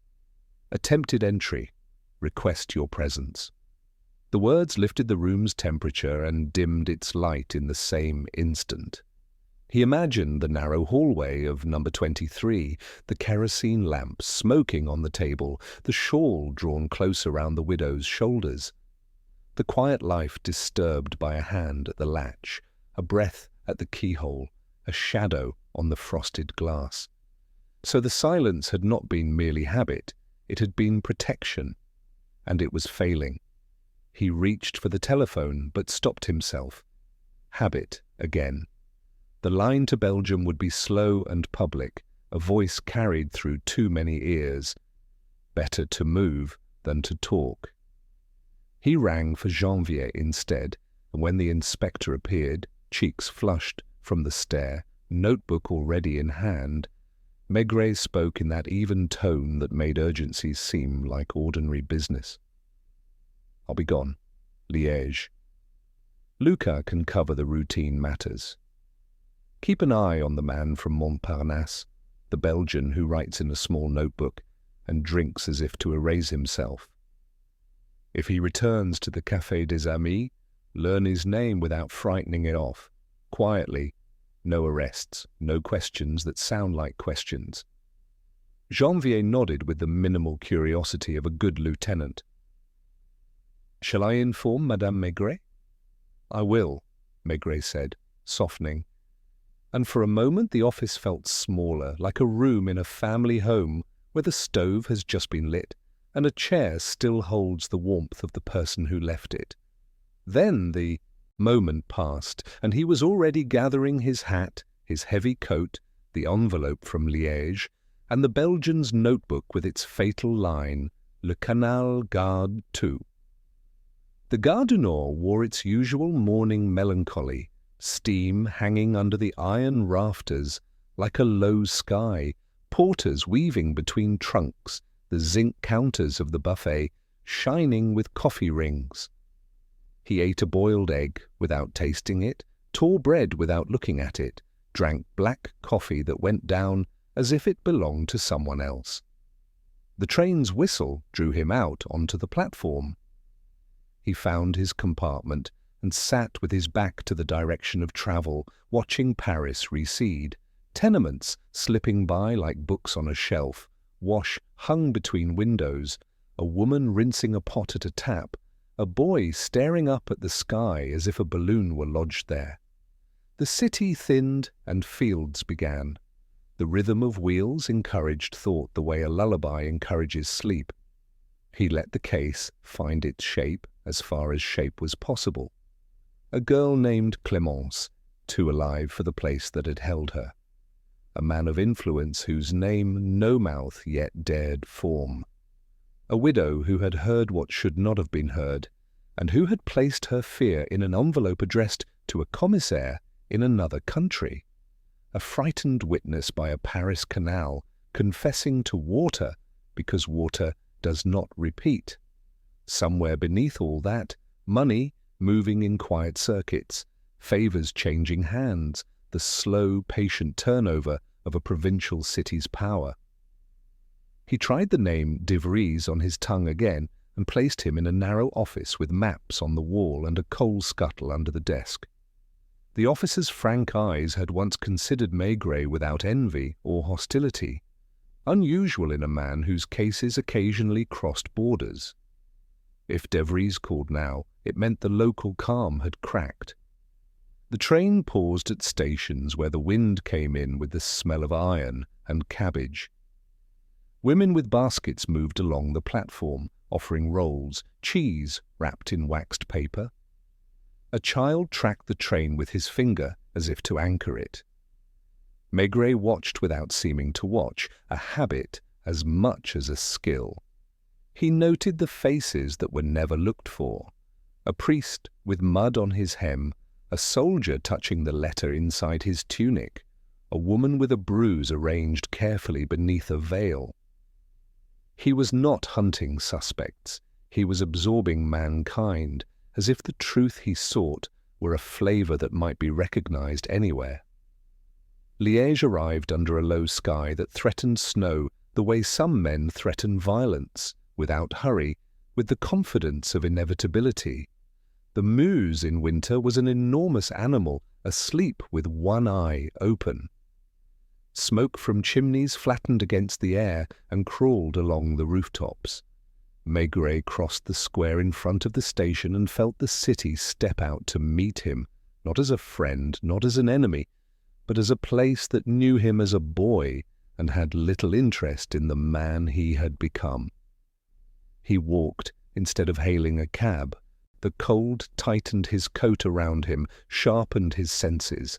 Attempted entry. Request your presence. The words lifted the room's temperature and dimmed its light in the same instant. He imagined the narrow hallway of number 23, the kerosene lamp smoking on the table, the shawl drawn close around the widow's shoulders. The quiet life disturbed by a hand at the latch, a breath at the keyhole, a shadow on the frosted glass. So the silence had not been merely habit, it had been protection, and it was failing. He reached for the telephone, but stopped himself. Habit again. The line to Belgium would be slow and public, a voice carried through too many ears. Better to move than to talk. He rang for Janvier instead, and when the inspector appeared, cheeks flushed from the stare, notebook already in hand, Maigret spoke in that even tone that made urgency seem like ordinary business. I'll be gone. Liège. Luca can cover the routine matters. Keep an eye on the man from Montparnasse, the Belgian who writes in a small notebook and drinks as if to erase himself. If he returns to the Café des Amis, learn his name without frightening it off. Quietly, no arrests, no questions that sound like questions. Janvier nodded with the minimal curiosity of a good lieutenant. Shall I inform Madame Maigret? I will, Maigret said, softening. And for a moment the office felt smaller, like a room in a family home where the stove has just been lit and a chair still holds the warmth of the person who left it. Then the moment passed, and he was already gathering his hat, his heavy coat, the envelope from Liège, and the Belgian's notebook with its fatal line, Le Canal Garde tout. The Gare du Nord wore its usual morning melancholy, steam hanging under the iron rafters like a low sky, porters weaving between trunks, the zinc counters of the buffet shining with coffee rings. He ate a boiled egg without tasting it, tore bread without looking at it, drank black coffee that went down as if it belonged to someone else. The train's whistle drew him out onto the platform. He found his compartment and sat with his back to the direction of travel, watching Paris recede, tenements slipping by like books on a shelf, wash hung between windows, a woman rinsing a pot at a tap, a boy staring up at the sky as if a balloon were lodged there. The city thinned and fields began. The rhythm of wheels encouraged thought the way a lullaby encourages sleep. He let the case find its shape as far as shape was possible. A girl named Clémence, too alive for the place that had held her. A man of influence whose name no mouth yet dared form. A widow who had heard what should not have been heard, and who had placed her fear in an envelope addressed to a commissaire in another country. A frightened witness by a Paris canal confessing to water because water does not repeat. Somewhere beneath all that, money moving in quiet circuits, favours changing hands, the slow, patient turnover of a provincial city's power. He tried the name de Vries on his tongue again and placed him in a narrow office with maps on the wall and a coal scuttle under the desk. The officer's frank eyes had once considered Maigret without envy or hostility, unusual in a man whose cases occasionally crossed borders. If de Vries called now, it meant the local calm had cracked. The train paused at stations where the wind came in with the smell of iron and cabbage. Women with baskets moved along the platform, offering rolls, cheese wrapped in waxed paper. A child tracked the train with his finger as if to anchor it. Maigret watched without seeming to watch, a habit as much as a skill. He noted the faces that were never looked for. A priest with mud on his hem, a soldier touching the letter inside his tunic, a woman with a bruise arranged carefully beneath a veil. He was not hunting suspects. He was absorbing mankind, as if the truth he sought were a flavor that might be recognized anywhere. Liège arrived under a low sky that threatened snow the way some men threaten violence, without hurry, with the confidence of inevitability. The moose in winter was an enormous animal, asleep with one eye open. Smoke from chimneys flattened against the air and crawled along the rooftops. Maigret crossed the square in front of the station and felt the city step out to meet him, not as a friend, not as an enemy, but as a place that knew him as a boy and had little interest in the man he had become. He walked instead of hailing a cab. The cold tightened his coat around him, sharpened his senses.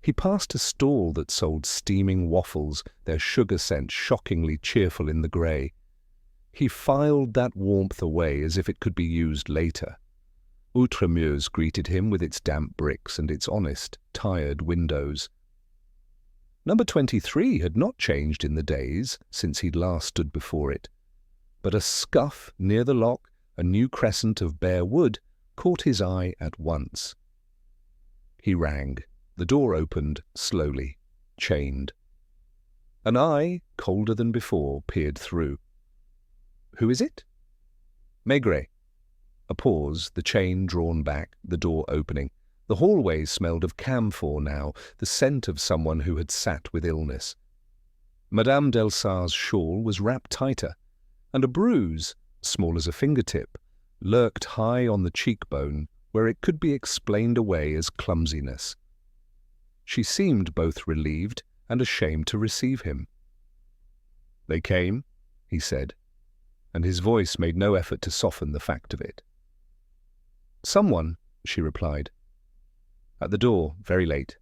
He passed a stall that sold steaming waffles, their sugar scent shockingly cheerful in the grey. He filed that warmth away as if it could be used later. Outremeuse greeted him with its damp bricks and its honest, tired windows. Number 23 had not changed in the days since he'd last stood before it, but a scuff near the lock, a new crescent of bare wood, caught his eye at once. He rang. The door opened, slowly, chained. An eye, colder than before, peered through. "Who is it?" "Maigret." A pause, the chain drawn back, the door opening. The hallway smelled of camphor now, the scent of someone who had sat with illness. Madame Delsar's shawl was wrapped tighter, and a bruise, small as a fingertip, lurked high on the cheekbone where it could be explained away as clumsiness. She seemed both relieved and ashamed to receive him. "They came," he said, and his voice made no effort to soften the fact of it. "Someone," she replied. "At the door, very late.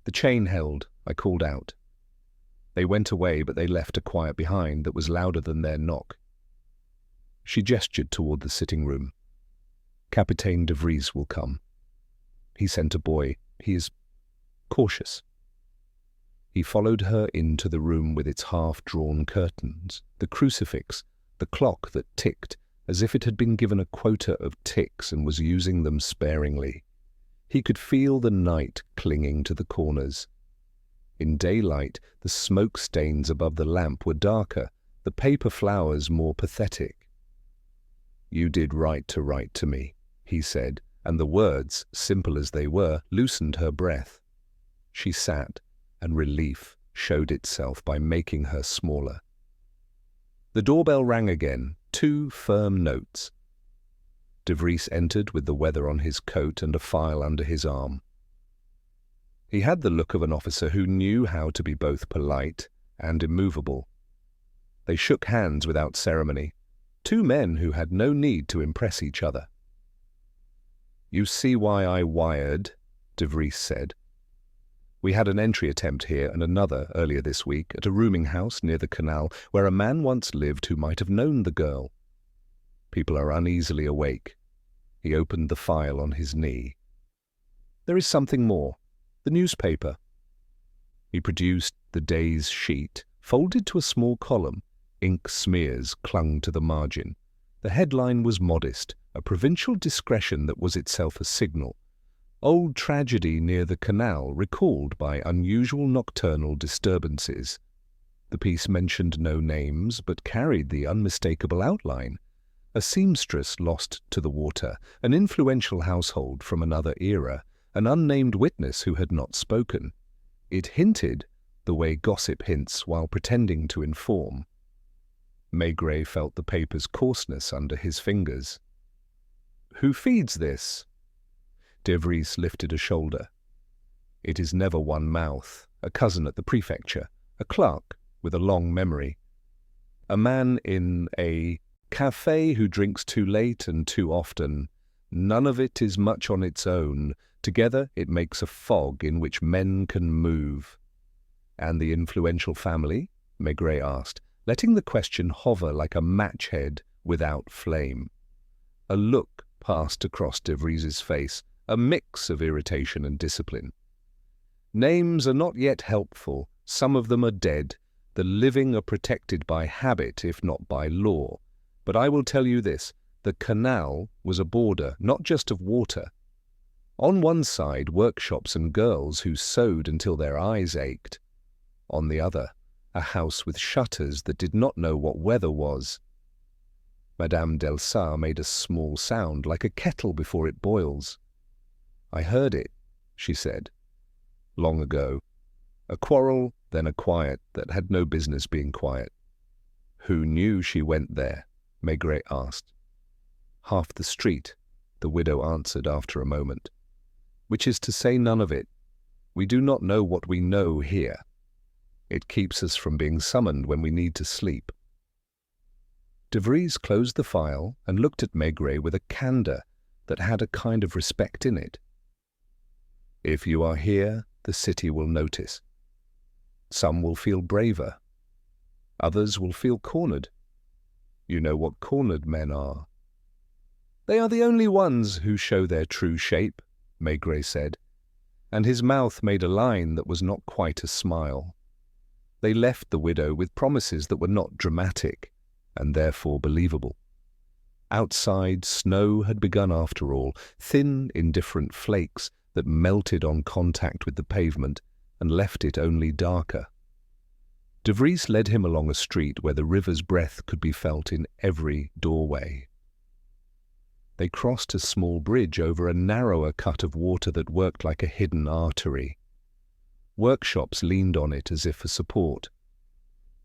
The chain held, I called out. They went away, but they left a quiet behind that was louder than their knock." She gestured toward the sitting room. "Capitaine de Vries will come. He sent a boy. He is cautious." He followed her into the room with its half-drawn curtains, the crucifix, the clock that ticked as if it had been given a quota of ticks and was using them sparingly. He could feel the night clinging to the corners. In daylight, the smoke stains above the lamp were darker, the paper flowers more pathetic. "You did right to write to me," he said, and the words, simple as they were, loosened her breath. She sat, and relief showed itself by making her smaller. The doorbell rang again, 2 firm notes. De Vries entered with the weather on his coat and a file under his arm. He had the look of an officer who knew how to be both polite and immovable. They shook hands without ceremony, 2 men who had no need to impress each other. "You see why I wired," De Vries said. "We had an entry attempt here and another earlier this week at a rooming house near the canal where a man once lived who might have known the girl. People are uneasily awake." He opened the file on his knee. "There is something more. The newspaper." He produced the day's sheet, folded to a small column. Ink smears clung to the margin. The headline was modest, a provincial discretion that was itself a signal. "Old tragedy near the canal recalled by unusual nocturnal disturbances." The piece mentioned no names, but carried the unmistakable outline. A seamstress lost to the water, an influential household from another era, an unnamed witness who had not spoken. It hinted, the way gossip hints while pretending to inform. Maigret felt the paper's coarseness under his fingers. "Who feeds this?" De Vries lifted a shoulder. "It is never one mouth. A cousin at the prefecture, a clerk with a long memory. A man in a café who drinks too late and too often. None of it is much on its own. Together it makes a fog in which men can move." "And the influential family?" Maigret asked, letting the question hover like a match-head without flame. A look passed across De Vries's face, a mix of irritation and discipline. "Names are not yet helpful. Some of them are dead. The living are protected by habit, if not by law. But I will tell you this, the canal was a border, not just of water. On one side, workshops and girls who sewed until their eyes ached. On the other, a house with shutters that did not know what weather was. Madame Delsarte made a small sound, like a kettle before it boils. "I heard it," she said. "Long ago. A quarrel, then a quiet that had no business being quiet." "Who knew she went there?" Maigret asked. "Half the street," the widow answered after a moment. "Which is to say none of it. We do not know what we know here. It keeps us from being summoned when we need to sleep." De Vries closed the file and looked at Maigret with a candour that had a kind of respect in it. "If you are here, the city will notice. Some will feel braver. Others will feel cornered. You know what cornered men are." "They are the only ones who show their true shape," Maigret said, and his mouth made a line that was not quite a smile. They left the widow with promises that were not dramatic, and therefore believable. Outside, snow had begun after all, thin, indifferent flakes that melted on contact with the pavement and left it only darker. De Vries led him along a street where the river's breath could be felt in every doorway. They crossed a small bridge over a narrower cut of water that worked like a hidden artery. Workshops leaned on it as if for support.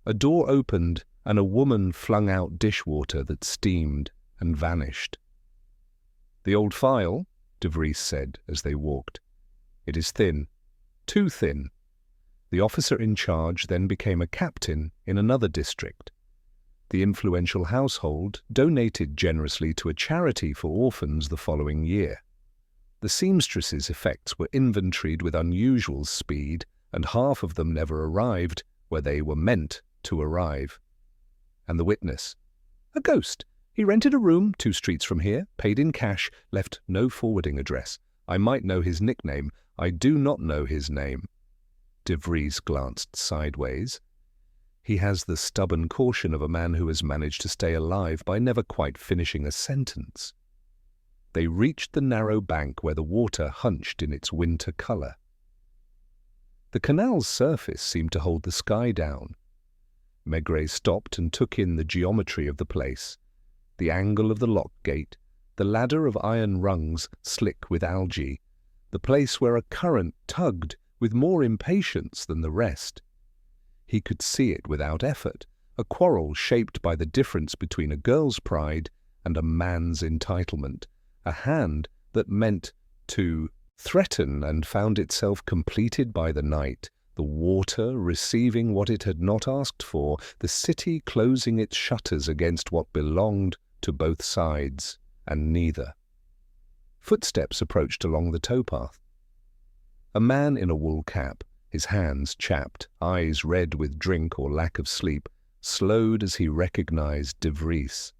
A door opened and a woman flung out dishwater that steamed and vanished. "The old file," De Vries said as they walked. "It is thin, too thin." The officer in charge then became a captain in another district. The influential household donated generously to a charity for orphans the following year. The seamstresses' effects were inventoried with unusual speed, and half of them never arrived where they were meant to arrive. And the witness? "A ghost. He rented a room 2 streets from here, paid in cash, left no forwarding address. I might know his nickname. I do not know his name." De Vries glanced sideways. He has the stubborn caution of a man who has managed to stay alive by never quite finishing a sentence. They reached the narrow bank where the water hunched in its winter colour. The canal's surface seemed to hold the sky down. Maigret stopped and took in the geometry of the place, the angle of the lock gate, the ladder of iron rungs slick with algae, the place where a current tugged with more impatience than the rest. He could see it without effort, a quarrel shaped by the difference between a girl's pride and a man's entitlement, a hand that meant to threaten and found itself completed by the night, the water receiving what it had not asked for, the city closing its shutters against what belonged to both sides and neither. Footsteps approached along the towpath. A man in a wool cap, his hands chapped, eyes red with drink or lack of sleep, slowed as he recognized De Vries.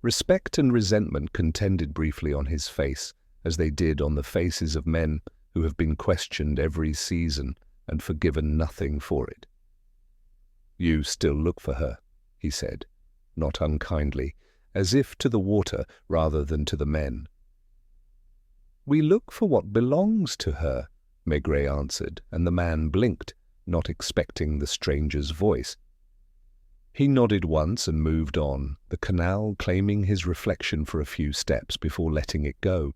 Respect and resentment contended briefly on his face, as they did on the faces of men who have been questioned every season and forgiven nothing for it. "You still look for her," he said, not unkindly, as if to the water rather than to the men. "We look for what belongs to her," Maigret answered, and the man blinked, not expecting the stranger's voice. He nodded once and moved on, the canal claiming his reflection for a few steps before letting it go.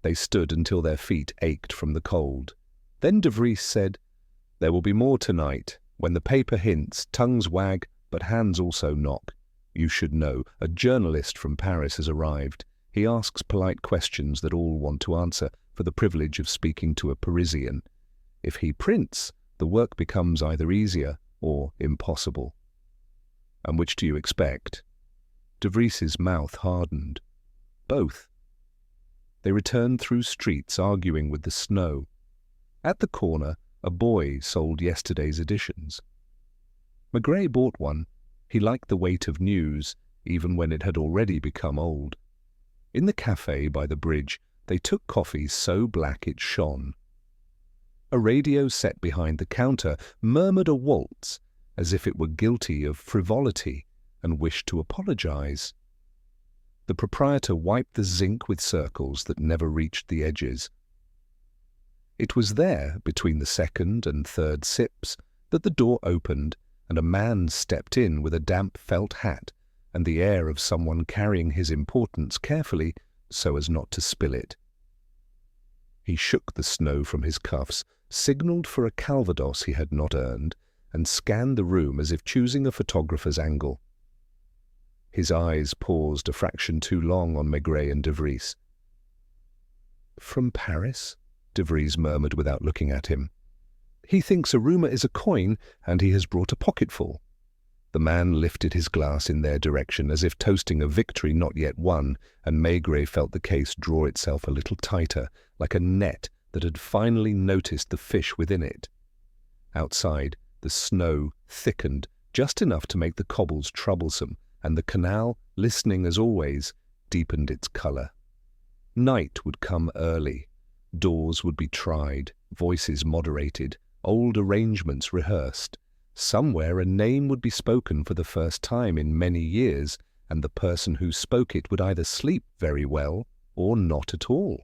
They stood until their feet ached from the cold. Then De Vries said, "There will be more tonight. When the paper hints, tongues wag, but hands also knock. You should know, a journalist from Paris has arrived. He asks polite questions that all want to answer for the privilege of speaking to a Parisian. If he prints, the work becomes either easier or impossible." "And which do you expect?" De Vries's mouth hardened. "Both." They returned through streets arguing with the snow. At the corner, a boy sold yesterday's editions. Maigret bought one. He liked the weight of news, even when it had already become old. In the café by the bridge, they took coffee so black it shone. A radio set behind the counter murmured a waltz, as if it were guilty of frivolity and wished to apologize. The proprietor wiped the zinc with circles that never reached the edges. It was there, between the second and third sips, that the door opened and a man stepped in with a damp felt hat and the air of someone carrying his importance carefully so as not to spill it. He shook the snow from his cuffs, signalled for a calvados he had not earned, and scanned the room as if choosing a photographer's angle. His eyes paused a fraction too long on Maigret and de Vries. "From Paris?" de Vries murmured without looking at him. "He thinks a rumour is a coin, and he has brought a pocketful." The man lifted his glass in their direction as if toasting a victory not yet won, and Maigret felt the case draw itself a little tighter, like a net that had finally noticed the fish within it. Outside, the snow thickened just enough to make the cobbles troublesome, and the canal, listening as always, deepened its colour. Night would come early. Doors would be tried, voices moderated, old arrangements rehearsed. Somewhere a name would be spoken for the first time in many years, and the person who spoke it would either sleep very well or not at all.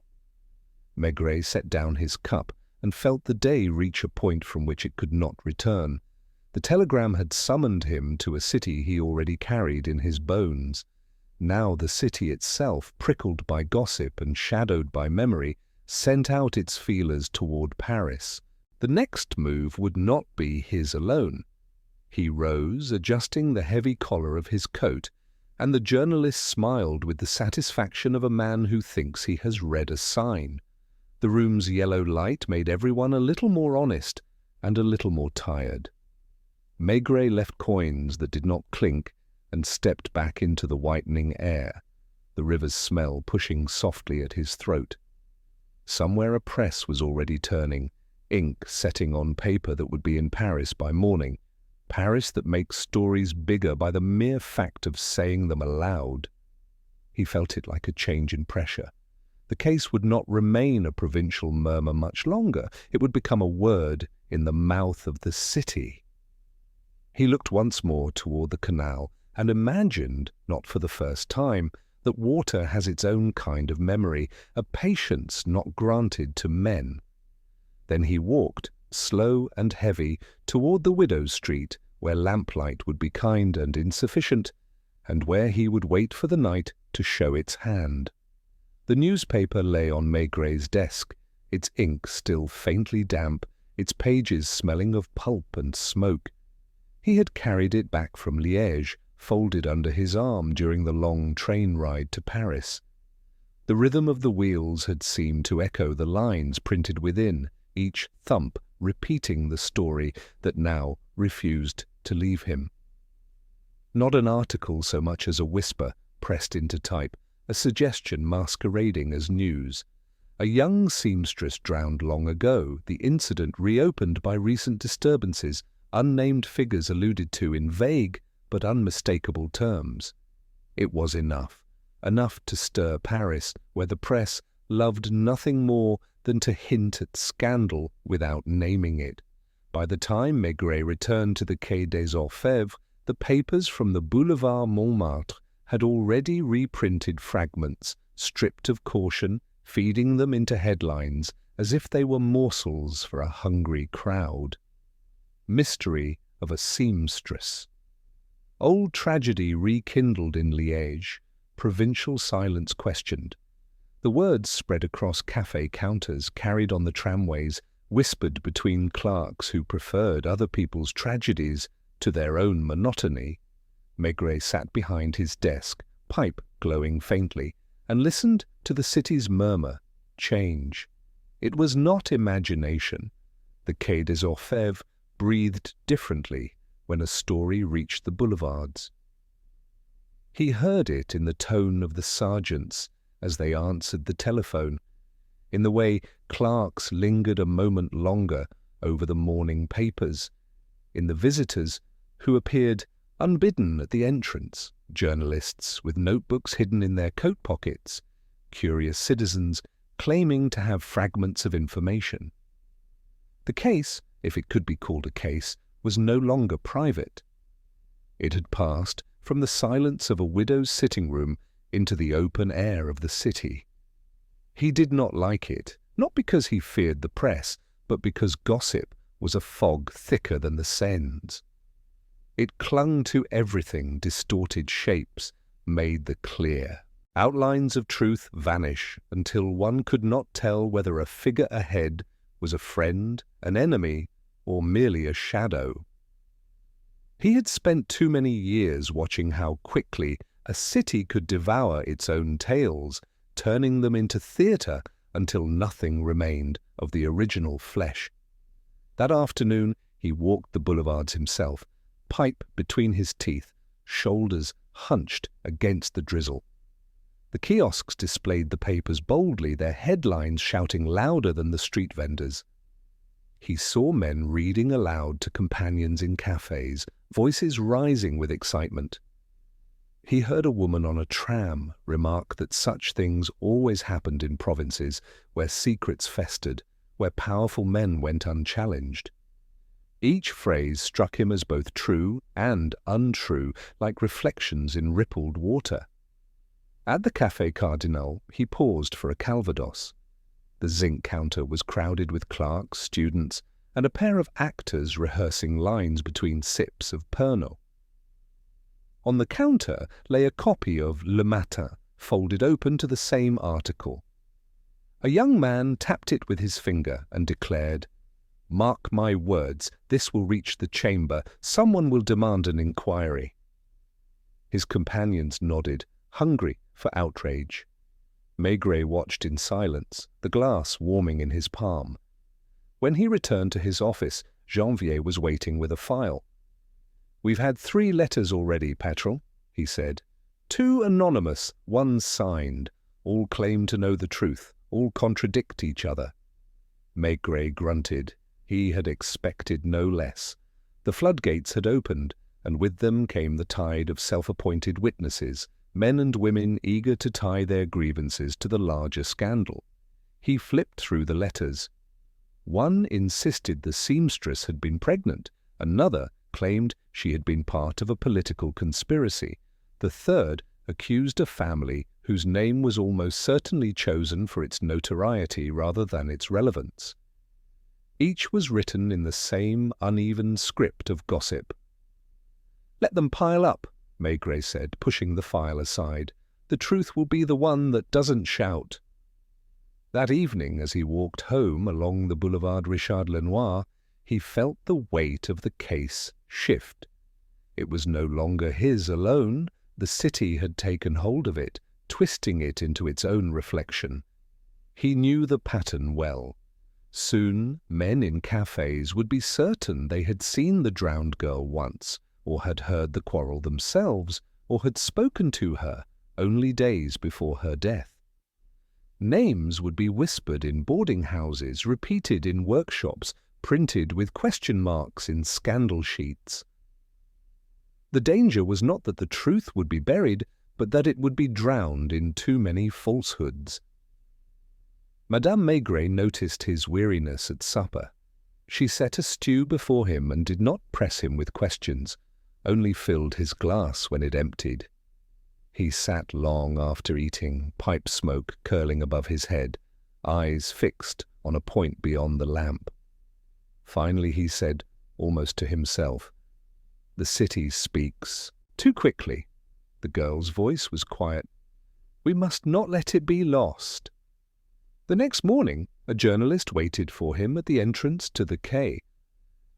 Maigret set down his cup and felt the day reach a point from which it could not return. The telegram had summoned him to a city he already carried in his bones. Now the city itself, prickled by gossip and shadowed by memory, sent out its feelers toward Paris. The next move would not be his alone. He rose, adjusting the heavy collar of his coat, and the journalist smiled with the satisfaction of a man who thinks he has read a sign. The room's yellow light made everyone a little more honest and a little more tired. Maigret left coins that did not clink and stepped back into the whitening air, the river's smell pushing softly at his throat. Somewhere a press was already turning, ink setting on paper that would be in Paris by morning, Paris that makes stories bigger by the mere fact of saying them aloud. He felt it like a change in pressure. The case would not remain a provincial murmur much longer. It would become a word in the mouth of the city. He looked once more toward the canal and imagined, not for the first time, that water has its own kind of memory, a patience not granted to men. Then he walked, slow and heavy, toward the Widow's Street, where lamplight would be kind and insufficient, and where he would wait for the night to show its hand. The newspaper lay on Maigret's desk, its ink still faintly damp, its pages smelling of pulp and smoke. He had carried it back from Liège, folded under his arm during the long train ride to Paris. The rhythm of the wheels had seemed to echo the lines printed within, each thump repeating the story that now refused to leave him. Not an article so much as a whisper pressed into type, a suggestion masquerading as news. A young seamstress drowned long ago, the incident reopened by recent disturbances, unnamed figures alluded to in vague but unmistakable terms. It was enough to stir Paris, where the press loved nothing more than to hint at scandal without naming it. By the time Maigret returned to the Quai des Orfèvres, the papers from the Boulevard Montmartre had already reprinted fragments, stripped of caution, feeding them into headlines as if they were morsels for a hungry crowd. Mystery of a seamstress. Old tragedy rekindled in Liège, provincial silence questioned. The words spread across café counters, carried on the tramways, whispered between clerks who preferred other people's tragedies to their own monotony. Maigret sat behind his desk, pipe glowing faintly, and listened to the city's murmur, change. It was not imagination. The Quai des Orfèvres breathed differently when a story reached the boulevards. He heard it in the tone of the sergeants as they answered the telephone, in the way clerks lingered a moment longer over the morning papers, in the visitors who appeared unbidden at the entrance, journalists with notebooks hidden in their coat pockets, curious citizens claiming to have fragments of information. The case, if it could be called a case, was no longer private. It had passed from the silence of a widow's sitting room into the open air of the city. He did not like it, not because he feared the press, but because gossip was a fog thicker than the Seine's. It clung to everything, distorted shapes made the clear. Outlines of truth vanish until one could not tell whether a figure ahead was a friend, an enemy, or merely a shadow. He had spent too many years watching how quickly a city could devour its own tales, turning them into theatre until nothing remained of the original flesh. That afternoon he walked the boulevards himself, pipe between his teeth, shoulders hunched against the drizzle. The kiosks displayed the papers boldly, their headlines shouting louder than the street vendors. He saw men reading aloud to companions in cafes, voices rising with excitement. He heard a woman on a tram remark that such things always happened in provinces where secrets festered, where powerful men went unchallenged. Each phrase struck him as both true and untrue, like reflections in rippled water. At the Café Cardinal, he paused for a calvados. The zinc counter was crowded with clerks, students, and a pair of actors rehearsing lines between sips of Pernod. On the counter lay a copy of Le Matin, folded open to the same article. A young man tapped it with his finger and declared, "Mark my words, this will reach the chamber. Someone will demand an inquiry." His companions nodded, hungry for outrage. Maigret watched in silence, the glass warming in his palm. When he returned to his office, Janvier was waiting with a file. "We've had 3 letters already, Patron," he said. 2 anonymous, 1 signed. All claim to know the truth, all contradict each other. Maigret grunted. He had expected no less. The floodgates had opened, and with them came the tide of self-appointed witnesses, men and women eager to tie their grievances to the larger scandal. He flipped through the letters. One insisted the seamstress had been pregnant. Another claimed she had been part of a political conspiracy. The third accused a family whose name was almost certainly chosen for its notoriety rather than its relevance. Each was written in the same uneven script of gossip. "Let them pile up," Maigret said, pushing the file aside. "The truth will be the one that doesn't shout." That evening, as he walked home along the boulevard Richard Lenoir, he felt the weight of the case shift. It was no longer his alone. The city had taken hold of it, twisting it into its own reflection. He knew the pattern well. Soon, men in cafes would be certain they had seen the drowned girl once, or had heard the quarrel themselves, or had spoken to her only days before her death. Names would be whispered in boarding houses, repeated in workshops, printed with question marks in scandal sheets. The danger was not that the truth would be buried, but that it would be drowned in too many falsehoods. Madame Maigret noticed his weariness at supper. She set a stew before him and did not press him with questions, only filled his glass when it emptied. He sat long after eating, pipe smoke curling above his head, eyes fixed on a point beyond the lamp. Finally he said, almost to himself, "The city speaks too quickly." The girl's voice was quiet. "We must not let it be lost." The next morning, a journalist waited for him at the entrance to the quay.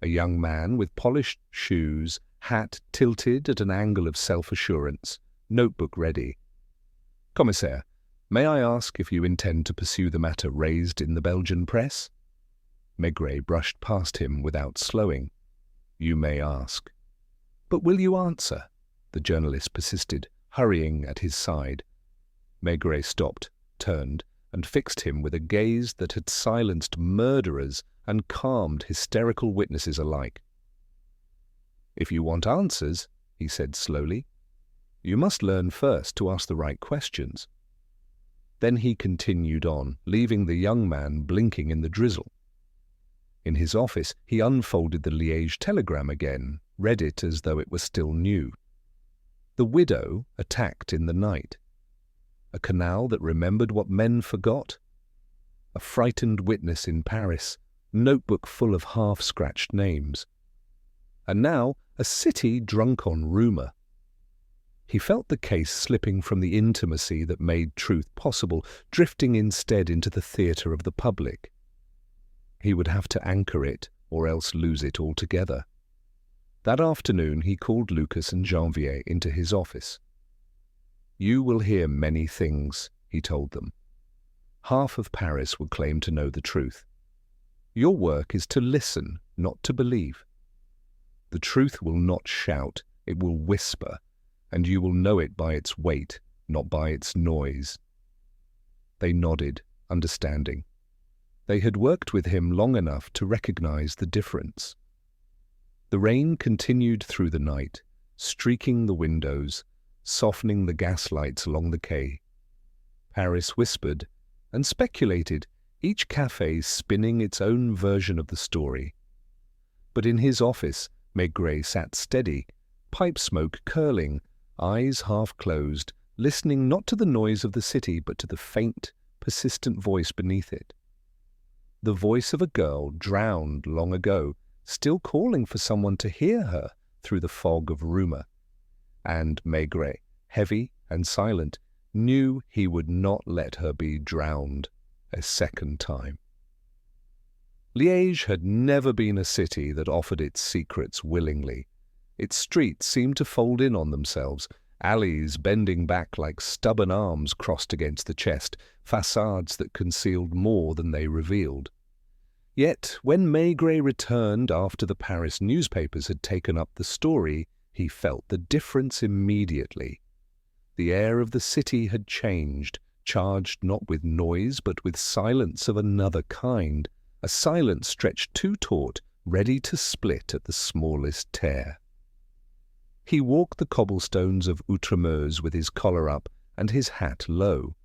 A young man with polished shoes, hat tilted at an angle of self-assurance, notebook ready. "Commissaire, may I ask if you intend to pursue the matter raised in the Belgian press?" Maigret brushed past him without slowing. "You may ask." "But will you answer?" the journalist persisted, hurrying at his side. Maigret stopped, turned, and fixed him with a gaze that had silenced murderers and calmed hysterical witnesses alike. "If you want answers," he said slowly, "you must learn first to ask the right questions." Then he continued on, leaving the young man blinking in the drizzle. In his office, he unfolded the Liège telegram again, read it as though it were still new. The widow attacked in the night. A canal that remembered what men forgot. A frightened witness in Paris, notebook full of half-scratched names. And now a city drunk on rumour. He felt the case slipping from the intimacy that made truth possible, drifting instead into the theatre of the public. He would have to anchor it, or else lose it altogether. That afternoon he called Lucas and Janvier into his office. "You will hear many things," he told them. "Half of Paris will claim to know the truth. Your work is to listen, not to believe. The truth will not shout, it will whisper, and you will know it by its weight, not by its noise." They nodded, understanding. They had worked with him long enough to recognize the difference. The rain continued through the night, streaking the windows, softening the gaslights along the quay. Paris whispered and speculated, each café spinning its own version of the story. But in his office, Maigret sat steady, pipe smoke curling, eyes half closed, listening not to the noise of the city but to the faint, persistent voice beneath it. The voice of a girl drowned long ago, still calling for someone to hear her through the fog of rumour. And Maigret, heavy and silent, knew he would not let her be drowned a second time. Liège had never been a city that offered its secrets willingly. Its streets seemed to fold in on themselves, alleys bending back like stubborn arms crossed against the chest, facades that concealed more than they revealed. Yet, when Maigret returned after the Paris newspapers had taken up the story, he felt the difference immediately. The air of the city had changed, charged not with noise but with silence of another kind, a silence stretched too taut, ready to split at the smallest tear. He walked the cobblestones of Outremeuse with his collar up and his hat low.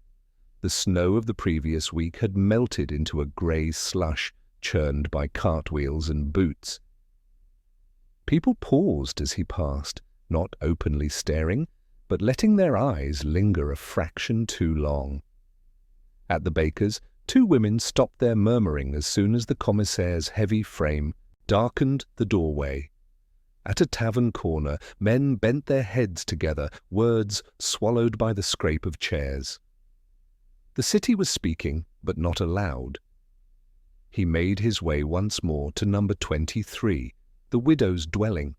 The snow of the previous week had melted into a grey slush, churned by cartwheels and boots. People paused as he passed, not openly staring, but letting their eyes linger a fraction too long. At the baker's, two women stopped their murmuring as soon as the commissaire's heavy frame darkened the doorway. At a tavern corner, men bent their heads together, words swallowed by the scrape of chairs. The city was speaking, but not aloud. He made his way once more to number 23, the widow's dwelling.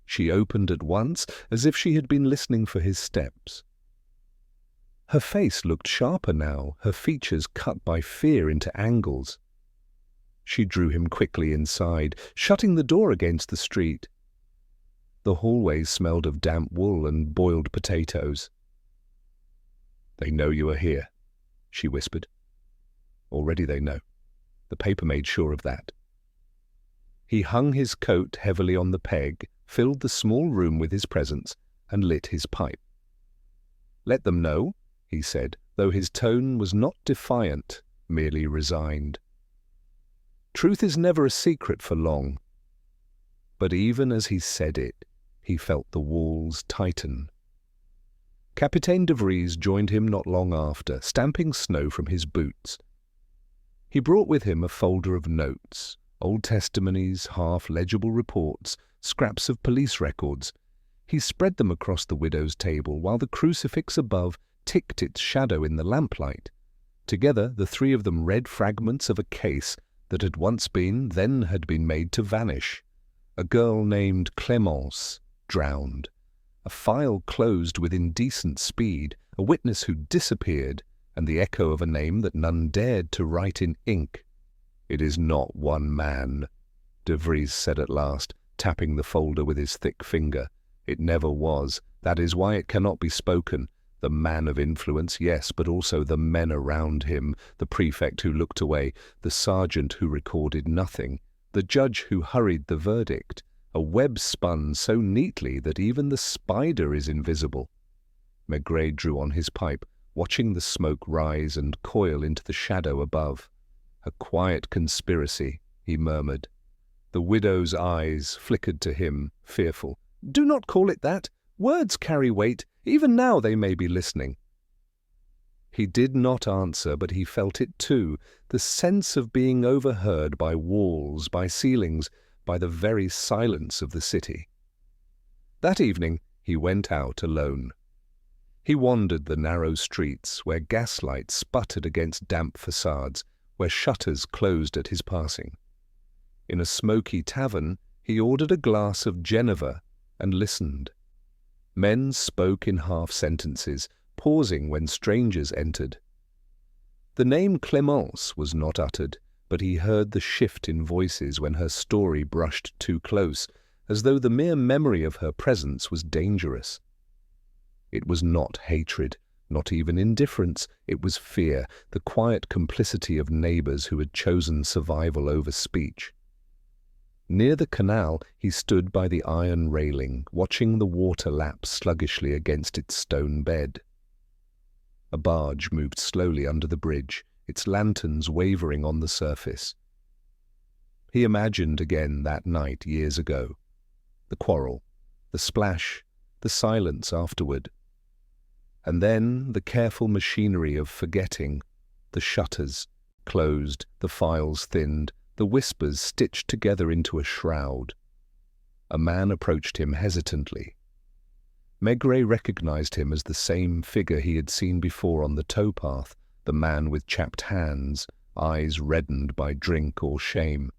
She opened at once, as if she had been listening for his steps. Her face looked sharper now, her features cut by fear into angles. She drew him quickly inside, shutting the door against the street. The hallway smelled of damp wool and boiled potatoes. "They know you are here," she whispered. "Already they know. The paper made sure of that." He hung his coat heavily on the peg, filled the small room with his presence, and lit his pipe. "Let them know," he said, though his tone was not defiant, merely resigned. Truth is never a secret for long. But even as he said it, he felt the walls tighten. Capitaine de Vries joined him not long after, stamping snow from his boots. He brought with him a folder of notes, old testimonies, half-legible reports, scraps of police records. He spread them across the widow's table while the crucifix above ticked its shadow in the lamplight. Together the three of them read fragments of a case that had once been, then had been made to vanish. A girl named Clémence, drowned. A file closed with indecent speed, a witness who disappeared, and the echo of a name that none dared to write in ink. "It is not one man," de Vries said at last, tapping the folder with his thick finger. "It never was. That is why it cannot be spoken. The man of influence, yes, but also the men around him, the prefect who looked away, the sergeant who recorded nothing, the judge who hurried the verdict, a web spun so neatly that even the spider is invisible." Maigret drew on his pipe, watching the smoke rise and coil into the shadow above. "A quiet conspiracy," he murmured. The widow's eyes flickered to him, fearful. "Do not call it that. Words carry weight. Even now they may be listening." He did not answer, but he felt it too, the sense of being overheard by walls, by ceilings, by the very silence of the city. That evening he went out alone. He wandered the narrow streets where gaslight sputtered against damp facades, where shutters closed at his passing. In a smoky tavern he ordered a glass of Geneva and listened. Men spoke in half-sentences, pausing when strangers entered. The name Clémence was not uttered, but he heard the shift in voices when her story brushed too close, as though the mere memory of her presence was dangerous. It was not hatred, not even indifference, it was fear, the quiet complicity of neighbors who had chosen survival over speech. Near the canal he stood by the iron railing, watching the water lap sluggishly against its stone bed. A barge moved slowly under the bridge, its lanterns wavering on the surface. He imagined again that night years ago. The quarrel, the splash, the silence afterward. And then the careful machinery of forgetting, the shutters closed, the files thinned, the whispers stitched together into a shroud. A man approached him hesitantly. Maigret recognized him as the same figure he had seen before on the towpath, the man with chapped hands, eyes reddened by drink or shame.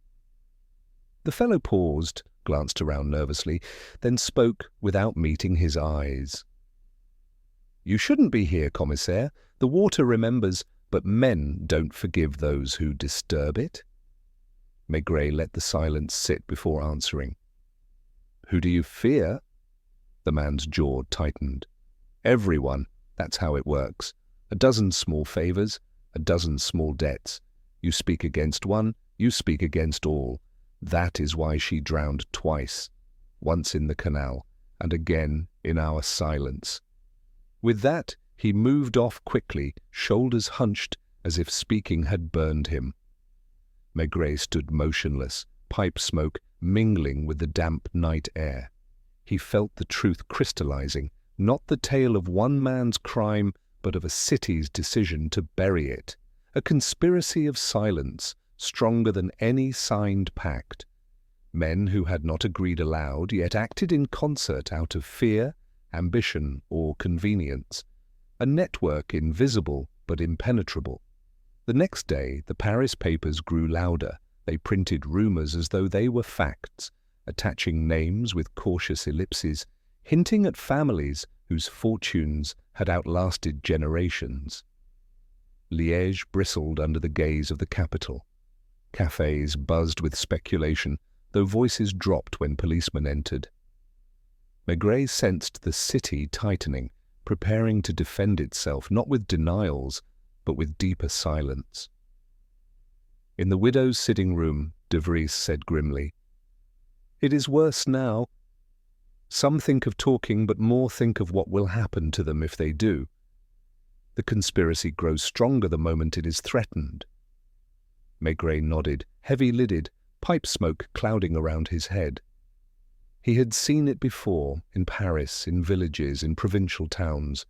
The fellow paused, glanced around nervously, then spoke without meeting his eyes. "You shouldn't be here, commissaire. The water remembers, but men don't forgive those who disturb it." Maigret let the silence sit before answering. "Who do you fear?" The man's jaw tightened. "Everyone. That's how it works. A dozen small favors, a dozen small debts. You speak against one, you speak against all. That is why she drowned twice, once in the canal, and again in our silence." With that, he moved off quickly, shoulders hunched, as if speaking had burned him. Maigret stood motionless, pipe smoke mingling with the damp night air. He felt the truth crystallizing, not the tale of one man's crime, but of a city's decision to bury it. A conspiracy of silence, stronger than any signed pact. Men who had not agreed aloud, yet acted in concert out of fear, ambition, or convenience. A network invisible but impenetrable. The next day, the Paris papers grew louder. They printed rumors as though they were facts, attaching names with cautious ellipses, hinting at families whose fortunes had outlasted generations. Liège bristled under the gaze of the capital. Cafés buzzed with speculation, though voices dropped when policemen entered. Maigret sensed the city tightening, preparing to defend itself not with denials, but with deeper silence. In the widow's sitting room, De Vries said grimly, "It is worse now. Some think of talking, but more think of what will happen to them if they do. The conspiracy grows stronger the moment it is threatened." Maigret nodded, heavy-lidded, pipe smoke clouding around his head. He had seen it before, in Paris, in villages, in provincial towns.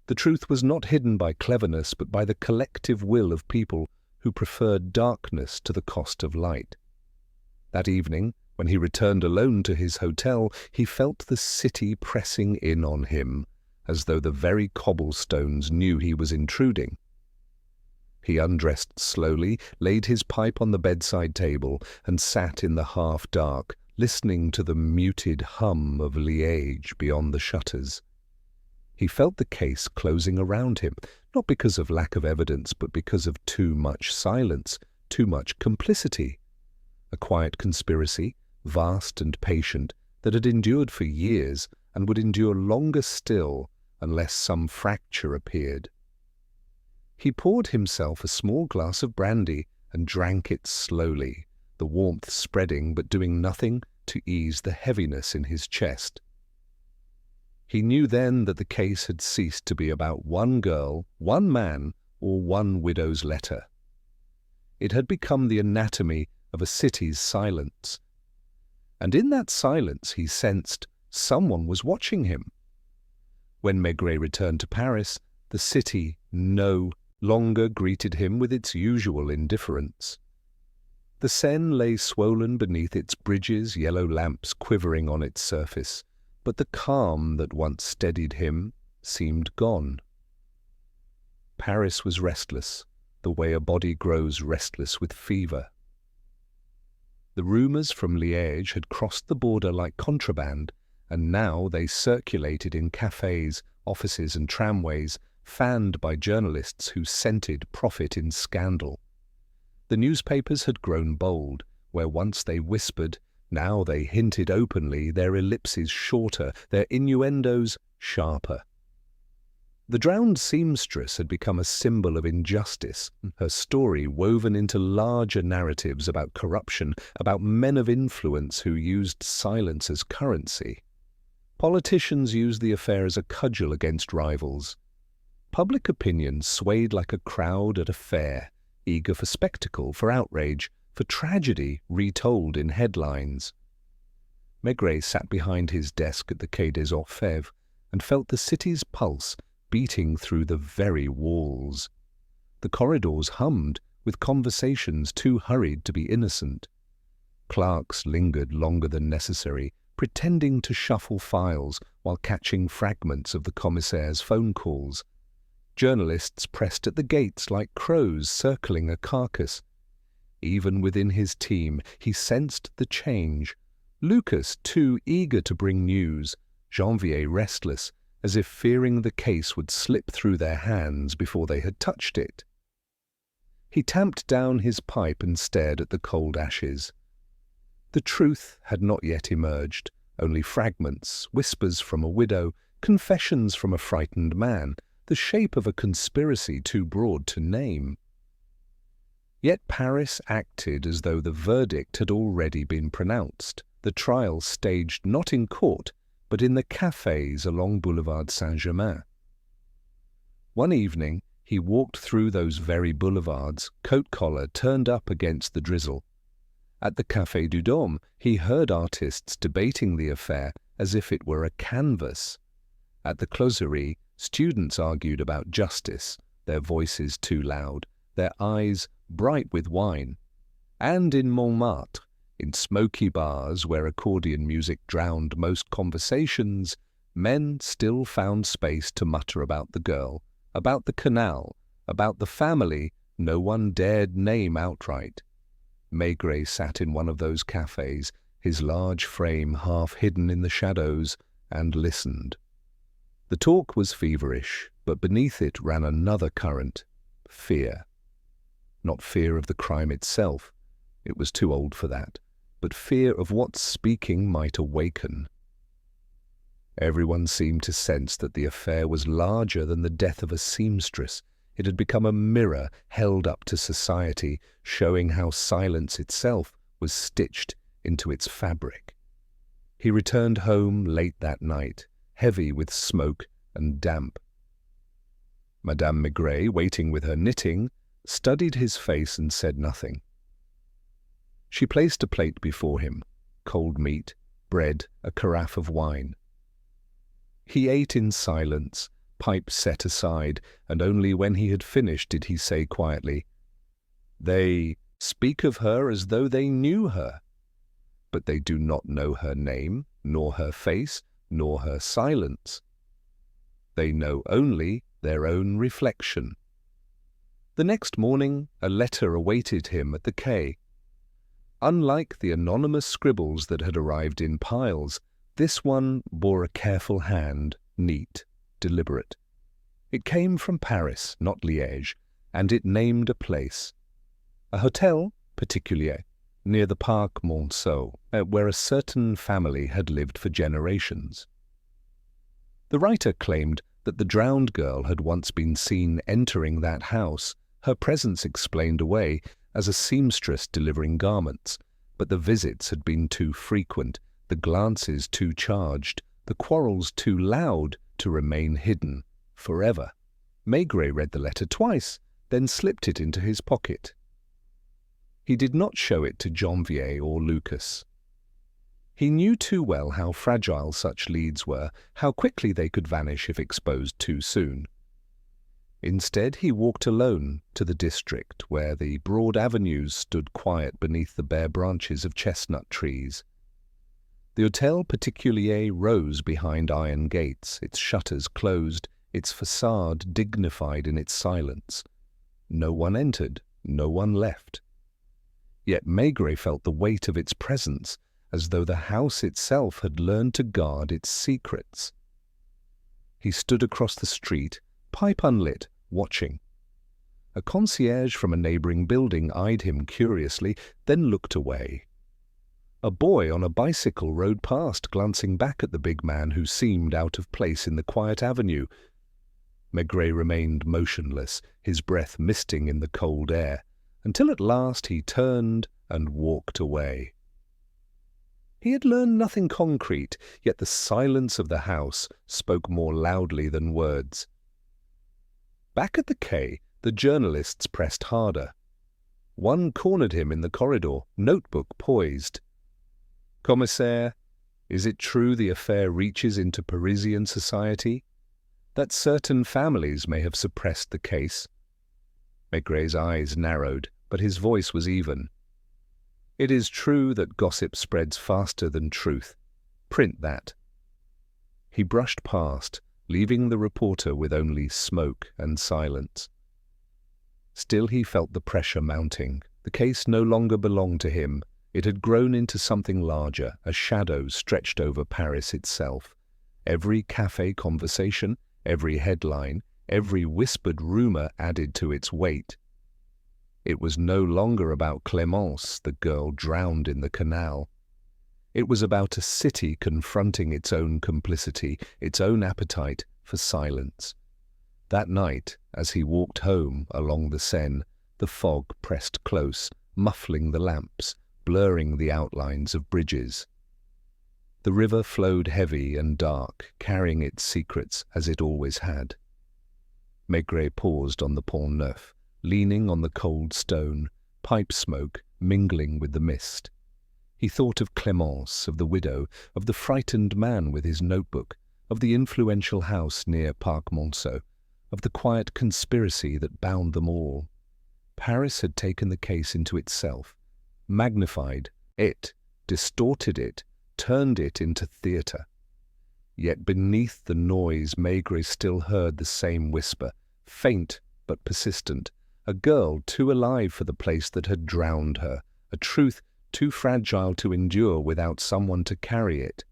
The truth was not hidden by cleverness, but by the collective will of people who preferred darkness to the cost of light. That evening, when he returned alone to his hotel, he felt the city pressing in on him, as though the very cobblestones knew he was intruding. He undressed slowly, laid his pipe on the bedside table, and sat in the half-dark, listening to the muted hum of Liège beyond the shutters. He felt the case closing around him, not because of lack of evidence, but because of too much silence, too much complicity. A quiet conspiracy, vast and patient, that had endured for years and would endure longer still unless some fracture appeared. He poured himself a small glass of brandy and drank it slowly, the warmth spreading but doing nothing to ease the heaviness in his chest. He knew then that the case had ceased to be about one girl, one man, or one widow's letter. It had become the anatomy of a city's silence. And in that silence he sensed someone was watching him. When Maigret returned to Paris, The city no longer greeted him with its usual indifference. The Seine lay swollen beneath its bridges, yellow lamps quivering on its surface, but the calm that once steadied him seemed gone. Paris was restless, the way a body grows restless with fever. The rumours from Liège had crossed the border like contraband, and now they circulated in cafes, offices and tramways, fanned by journalists who scented profit in scandal. The newspapers had grown bold. Where once they whispered, now they hinted openly, their ellipses shorter, their innuendos sharper. The drowned seamstress had become a symbol of injustice, her story woven into larger narratives about corruption, about men of influence who used silence as currency. Politicians used the affair as a cudgel against rivals. Public opinion swayed like a crowd at a fair, eager for spectacle, for outrage, for tragedy retold in headlines. Maigret sat behind his desk at the Quai des Orfèvres and felt the city's pulse beating through the very walls. The corridors hummed with conversations too hurried to be innocent. Clerks lingered longer than necessary, pretending to shuffle files while catching fragments of the commissaire's phone calls. Journalists pressed at the gates like crows circling a carcass. Even within his team, he sensed the change. Lucas, too eager to bring news, Janvier restless, as if fearing the case would slip through their hands before they had touched it. He tamped down his pipe and stared at the cold ashes. The truth had not yet emerged, only fragments, whispers from a widow, confessions from a frightened man, the shape of a conspiracy too broad to name. Yet Paris acted as though the verdict had already been pronounced, the trial staged not in court, but in the cafes along Boulevard Saint-Germain. One evening he walked through those very boulevards, coat-collar turned up against the drizzle. At the Café du Dôme he heard artists debating the affair as if it were a canvas. At the Closerie students argued about justice, their voices too loud, their eyes bright with wine. And in Montmartre, in smoky bars where accordion music drowned most conversations, men still found space to mutter about the girl, about the canal, about the family no one dared name outright. Maigret sat in one of those cafes, his large frame half hidden in the shadows, and listened. The talk was feverish, but beneath it ran another current, fear. Not fear of the crime itself, it was too old for that, but fear of what speaking might awaken. Everyone seemed to sense that the affair was larger than the death of a seamstress. It had become a mirror held up to society, showing how silence itself was stitched into its fabric. He returned home late that night, heavy with smoke and damp. Madame Maigret, waiting with her knitting, studied his face and said nothing. She placed a plate before him, cold meat, bread, a carafe of wine. He ate in silence, pipe set aside, and only when he had finished did he say quietly, "They speak of her as though they knew her, but they do not know her name, nor her face, nor her silence. They know only their own reflection." The next morning a letter awaited him at the quay. Unlike the anonymous scribbles that had arrived in piles, this one bore a careful hand, neat, deliberate. It came from Paris, not Liège, and it named a place. A hotel, particulier, near the Parc Monceau, where a certain family had lived for generations. The writer claimed that the drowned girl had once been seen entering that house, her presence explained away as a seamstress delivering garments, but the visits had been too frequent, the glances too charged, the quarrels too loud to remain hidden forever. Maigret read the letter twice, then slipped it into his pocket. He did not show it to Janvier or Lucas. He knew too well how fragile such leads were, how quickly they could vanish if exposed too soon. Instead, he walked alone to the district where the broad avenues stood quiet beneath the bare branches of chestnut trees. The Hôtel Particulier rose behind iron gates, its shutters closed, its façade dignified in its silence. No one entered, no one left. Yet Maigret felt the weight of its presence, as though the house itself had learned to guard its secrets. He stood across the street, pipe unlit, watching. A concierge from a neighboring building eyed him curiously, then looked away. A boy on a bicycle rode past, glancing back at the big man who seemed out of place in the quiet avenue. Maigret remained motionless, his breath misting in the cold air, until at last he turned and walked away. He had learned nothing concrete, yet the silence of the house spoke more loudly than words. Back at the quay, the journalists pressed harder. One cornered him in the corridor, notebook poised. "Commissaire, is it true the affair reaches into Parisian society? That certain families may have suppressed the case?" Maigret's eyes narrowed, but his voice was even. "It is true that gossip spreads faster than truth. Print that." He brushed past, leaving the reporter with only smoke and silence. Still he felt the pressure mounting. The case no longer belonged to him. It had grown into something larger, a shadow stretched over Paris itself. Every café conversation, every headline, every whispered rumor added to its weight. It was no longer about Clémence, the girl drowned in the canal. It was about a city confronting its own complicity, its own appetite for silence. That night, as he walked home along the Seine, the fog pressed close, muffling the lamps, blurring the outlines of bridges. The river flowed heavy and dark, carrying its secrets as it always had. Maigret paused on the Pont Neuf, leaning on the cold stone, pipe smoke mingling with the mist. He thought of Clémence, of the widow, of the frightened man with his notebook, of the influential house near Parc Monceau, of the quiet conspiracy that bound them all. Paris had taken the case into itself, magnified it, distorted it, turned it into theatre. Yet beneath the noise Maigret still heard the same whisper, faint but persistent, a girl too alive for the place that had drowned her, a truth too fragile to endure without someone to carry it.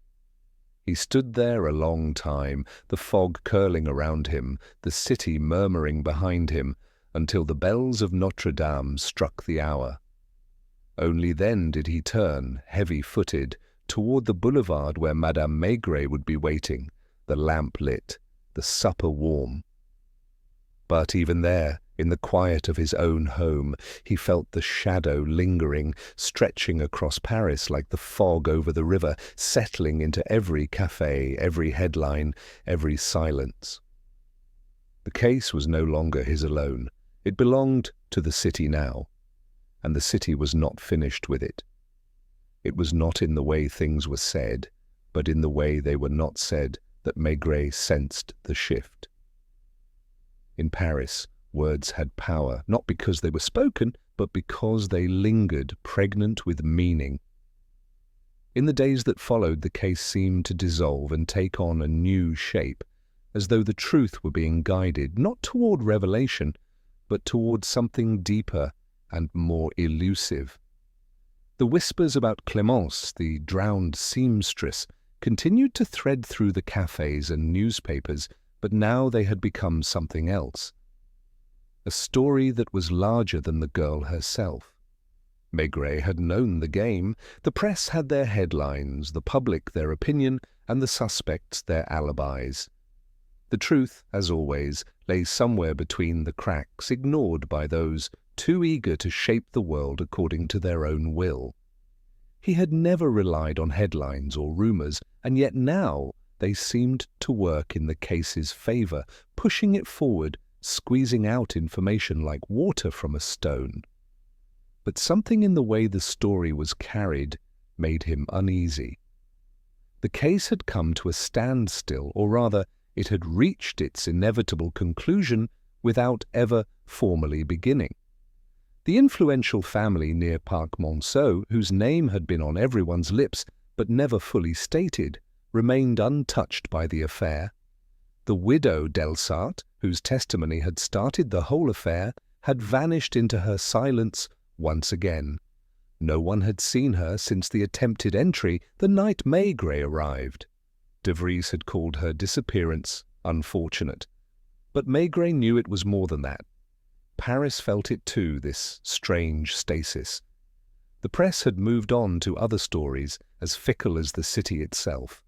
He stood there a long time, the fog curling around him, the city murmuring behind him, until the bells of Notre Dame struck the hour. Only then did he turn, heavy-footed, toward the boulevard where Madame Maigret would be waiting, the lamp lit, the supper warm. But even there, in the quiet of his own home, he felt the shadow lingering, stretching across Paris like the fog over the river, settling into every café, every headline, every silence. The case was no longer his alone. It belonged to the city now, and the city was not finished with it. It was not in the way things were said, but in the way they were not said that Maigret sensed the shift. In Paris, words had power, not because they were spoken, but because they lingered, pregnant with meaning. In the days that followed, the case seemed to dissolve and take on a new shape, as though the truth were being guided, not toward revelation, but toward something deeper and more elusive. The whispers about Clémence, the drowned seamstress, continued to thread through the cafés and newspapers, but now they had become something else. A story that was larger than the girl herself. Maigret had known the game. The press had their headlines, the public their opinion, and the suspects their alibis. The truth, as always, lay somewhere between the cracks, ignored by those too eager to shape the world according to their own will. He had never relied on headlines or rumors, and yet now they seemed to work in the case's favor, pushing it forward, squeezing out information like water from a stone. But something in the way the story was carried made him uneasy. The case had come to a standstill, or rather, it had reached its inevitable conclusion without ever formally beginning. The influential family near Parc Monceau, whose name had been on everyone's lips but never fully stated, remained untouched by the affair. The widow Delsarte, whose testimony had started the whole affair, had vanished into her silence once again. No one had seen her since the attempted entry the night Maigret arrived. De Vries had called her disappearance unfortunate. But Maigret knew it was more than that. Paris felt it too, this strange stasis. The press had moved on to other stories as fickle as the city itself.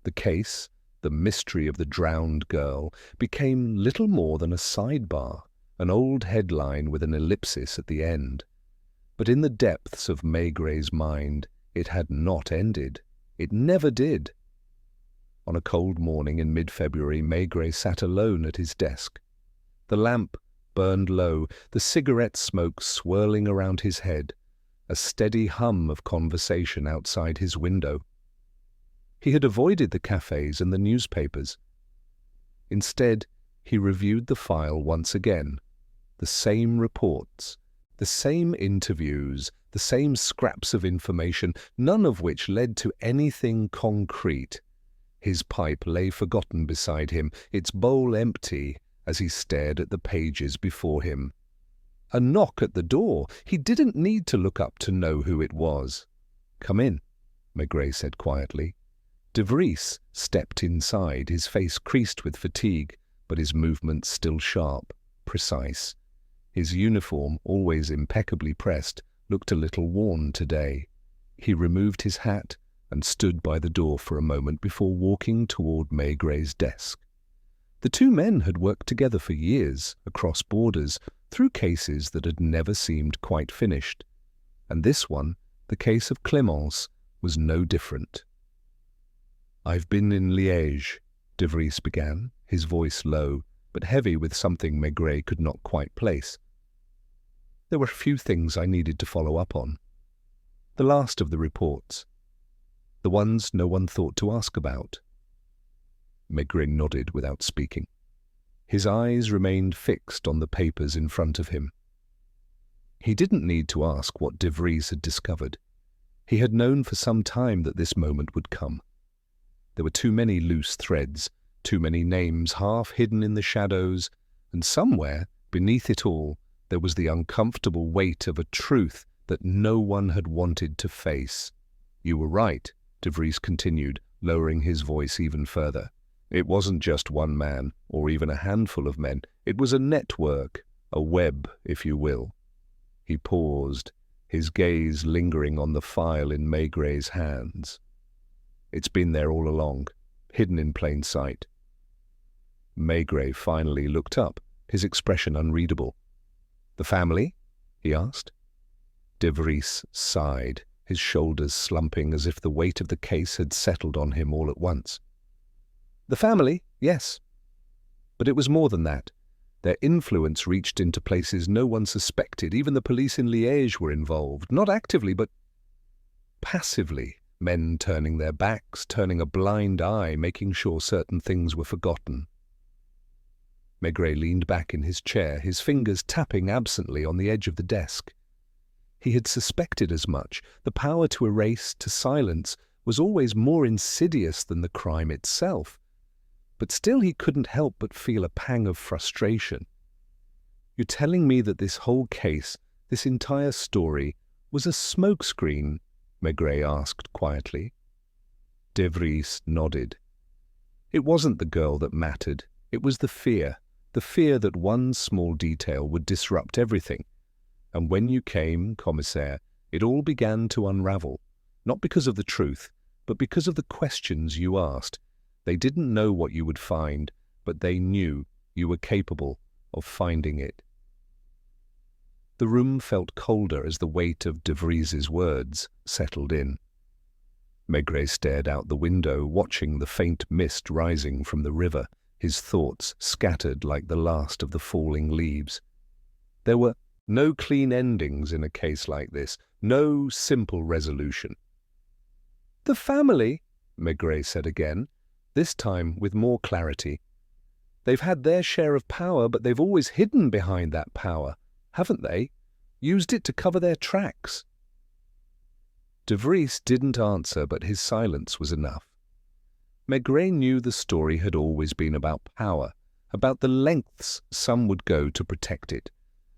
The case, the mystery of the drowned girl, became little more than a sidebar, an old headline with an ellipsis at the end. But in the depths of Maigret's mind, it had not ended. It never did. On a cold morning in mid-February, Maigret sat alone at his desk. The lamp burned low, the cigarette smoke swirling around his head, a steady hum of conversation outside his window. He had avoided the cafes and the newspapers. Instead, he reviewed the file once again. The same reports, the same interviews, the same scraps of information, none of which led to anything concrete. His pipe lay forgotten beside him, its bowl empty, as he stared at the pages before him. A knock at the door. He didn't need to look up to know who it was. "Come in," Maigret said quietly. De Vries stepped inside, his face creased with fatigue, but his movements still sharp, precise. His uniform, always impeccably pressed, looked a little worn today. He removed his hat and stood by the door for a moment before walking toward Maigret's desk. The two men had worked together for years, across borders, through cases that had never seemed quite finished. And this one, the case of Clémence, was no different. "I've been in Liège," De Vries began, his voice low, but heavy with something Maigret could not quite place. There were a few things I needed to follow up on. The last of the reports. The ones no one thought to ask about. Maigret nodded without speaking. His eyes remained fixed on the papers in front of him. He didn't need to ask what De Vries had discovered. He had known for some time that this moment would come. There were too many loose threads, too many names half hidden in the shadows, and somewhere, beneath it all, there was the uncomfortable weight of a truth that no one had wanted to face. "You were right," De Vries continued, lowering his voice even further. "It wasn't just one man, or even a handful of men. It was a network, a web, if you will." He paused, his gaze lingering on the file in Maigret's hands. "It's been there all along, hidden in plain sight." Maigret finally looked up, his expression unreadable. "The family?" he asked. De Vries sighed, his shoulders slumping as if the weight of the case had settled on him all at once. "The family, yes. But it was more than that. Their influence reached into places no one suspected. Even the police in Liège were involved, not actively, but passively. Men turning their backs, turning a blind eye, making sure certain things were forgotten." Maigret leaned back in his chair, his fingers tapping absently on the edge of the desk. He had suspected as much. The power to erase, to silence, was always more insidious than the crime itself. But still he couldn't help but feel a pang of frustration. "You're telling me that this whole case, this entire story, was a smokescreen?" Maigret asked quietly. De Vries nodded. "It wasn't the girl that mattered. It was the fear that one small detail would disrupt everything. And when you came, commissaire, it all began to unravel, not because of the truth, but because of the questions you asked. They didn't know what you would find, but they knew you were capable of finding it." The room felt colder as the weight of De Vries's words settled in. Maigret stared out the window, watching the faint mist rising from the river, his thoughts scattered like the last of the falling leaves. There were no clean endings in a case like this, no simple resolution. "The family," Maigret said again, this time with more clarity. They've had their share of power, but they've always hidden behind that power, haven't they? Used it to cover their tracks." De Vries didn't answer, but his silence was enough. Maigret knew the story had always been about power, about the lengths some would go to protect it,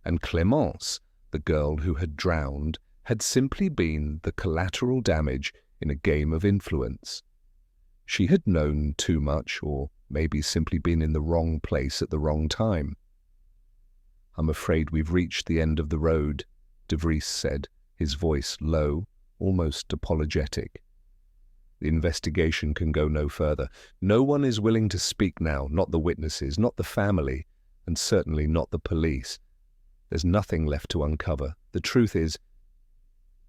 and Clémence, the girl who had drowned, had simply been the collateral damage in a game of influence. She had known too much, or maybe simply been in the wrong place at the wrong time. "I'm afraid we've reached the end of the road," De Vries said, his voice low, almost apologetic. "The investigation can go no further. No one is willing to speak now, not the witnesses, not the family, and certainly not the police. There's nothing left to uncover. The truth is,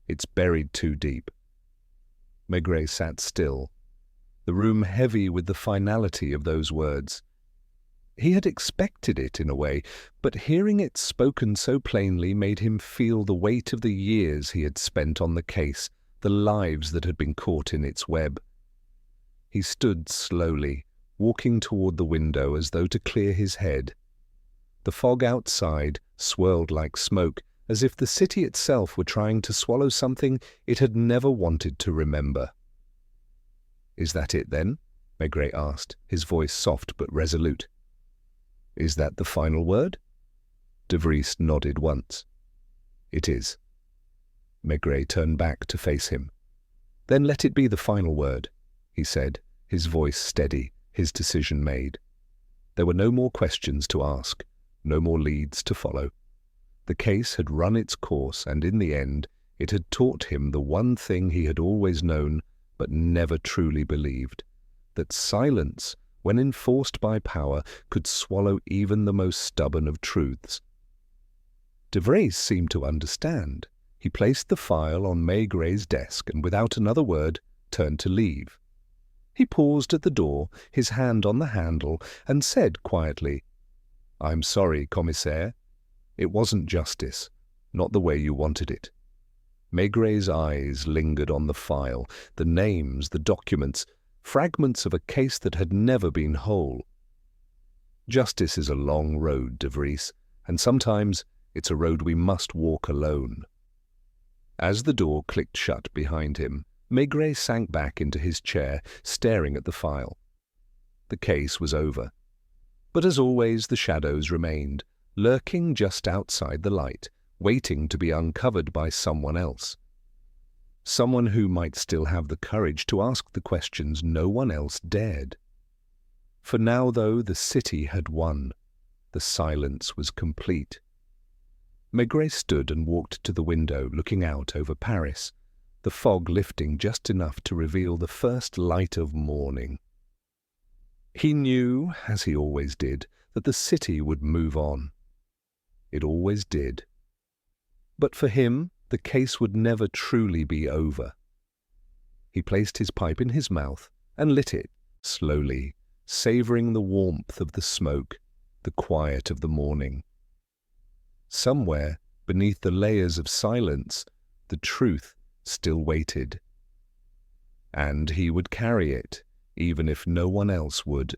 it's buried too deep." Maigret sat still, the room heavy with the finality of those words. He had expected it in a way, but hearing it spoken so plainly made him feel the weight of the years he had spent on the case, the lives that had been caught in its web. He stood slowly, walking toward the window as though to clear his head. The fog outside swirled like smoke, as if the city itself were trying to swallow something it had never wanted to remember. "Is that it, then?" Maigret asked, his voice soft but resolute. "Is that the final word?" De Vries nodded once. "It is." Maigret turned back to face him. "Then let it be the final word," he said, his voice steady, his decision made. There were no more questions to ask, no more leads to follow. The case had run its course, and in the end it had taught him the one thing he had always known but never truly believed, that silence, when enforced by power, could swallow even the most stubborn of truths. De Vries seemed to understand. He placed the file on Maigret's desk and, without another word, turned to leave. He paused at the door, his hand on the handle, and said quietly, "I'm sorry, commissaire. It wasn't justice, not the way you wanted it." Maigret's eyes lingered on the file, the names, the documents, fragments of a case that had never been whole. "Justice is a long road, De Vries, and sometimes it's a road we must walk alone." As the door clicked shut behind him, Maigret sank back into his chair, staring at the file. The case was over. But as always, the shadows remained, lurking just outside the light, waiting to be uncovered by someone else. Someone who might still have the courage to ask the questions no one else dared. For now, though, the city had won. The silence was complete. Maigret stood and walked to the window, looking out over Paris, the fog lifting just enough to reveal the first light of morning. He knew, as he always did, that the city would move on. It always did. But for him, the case would never truly be over. He placed his pipe in his mouth and lit it, slowly, savouring the warmth of the smoke, the quiet of the morning. Somewhere, beneath the layers of silence, the truth still waited. And he would carry it, even if no one else would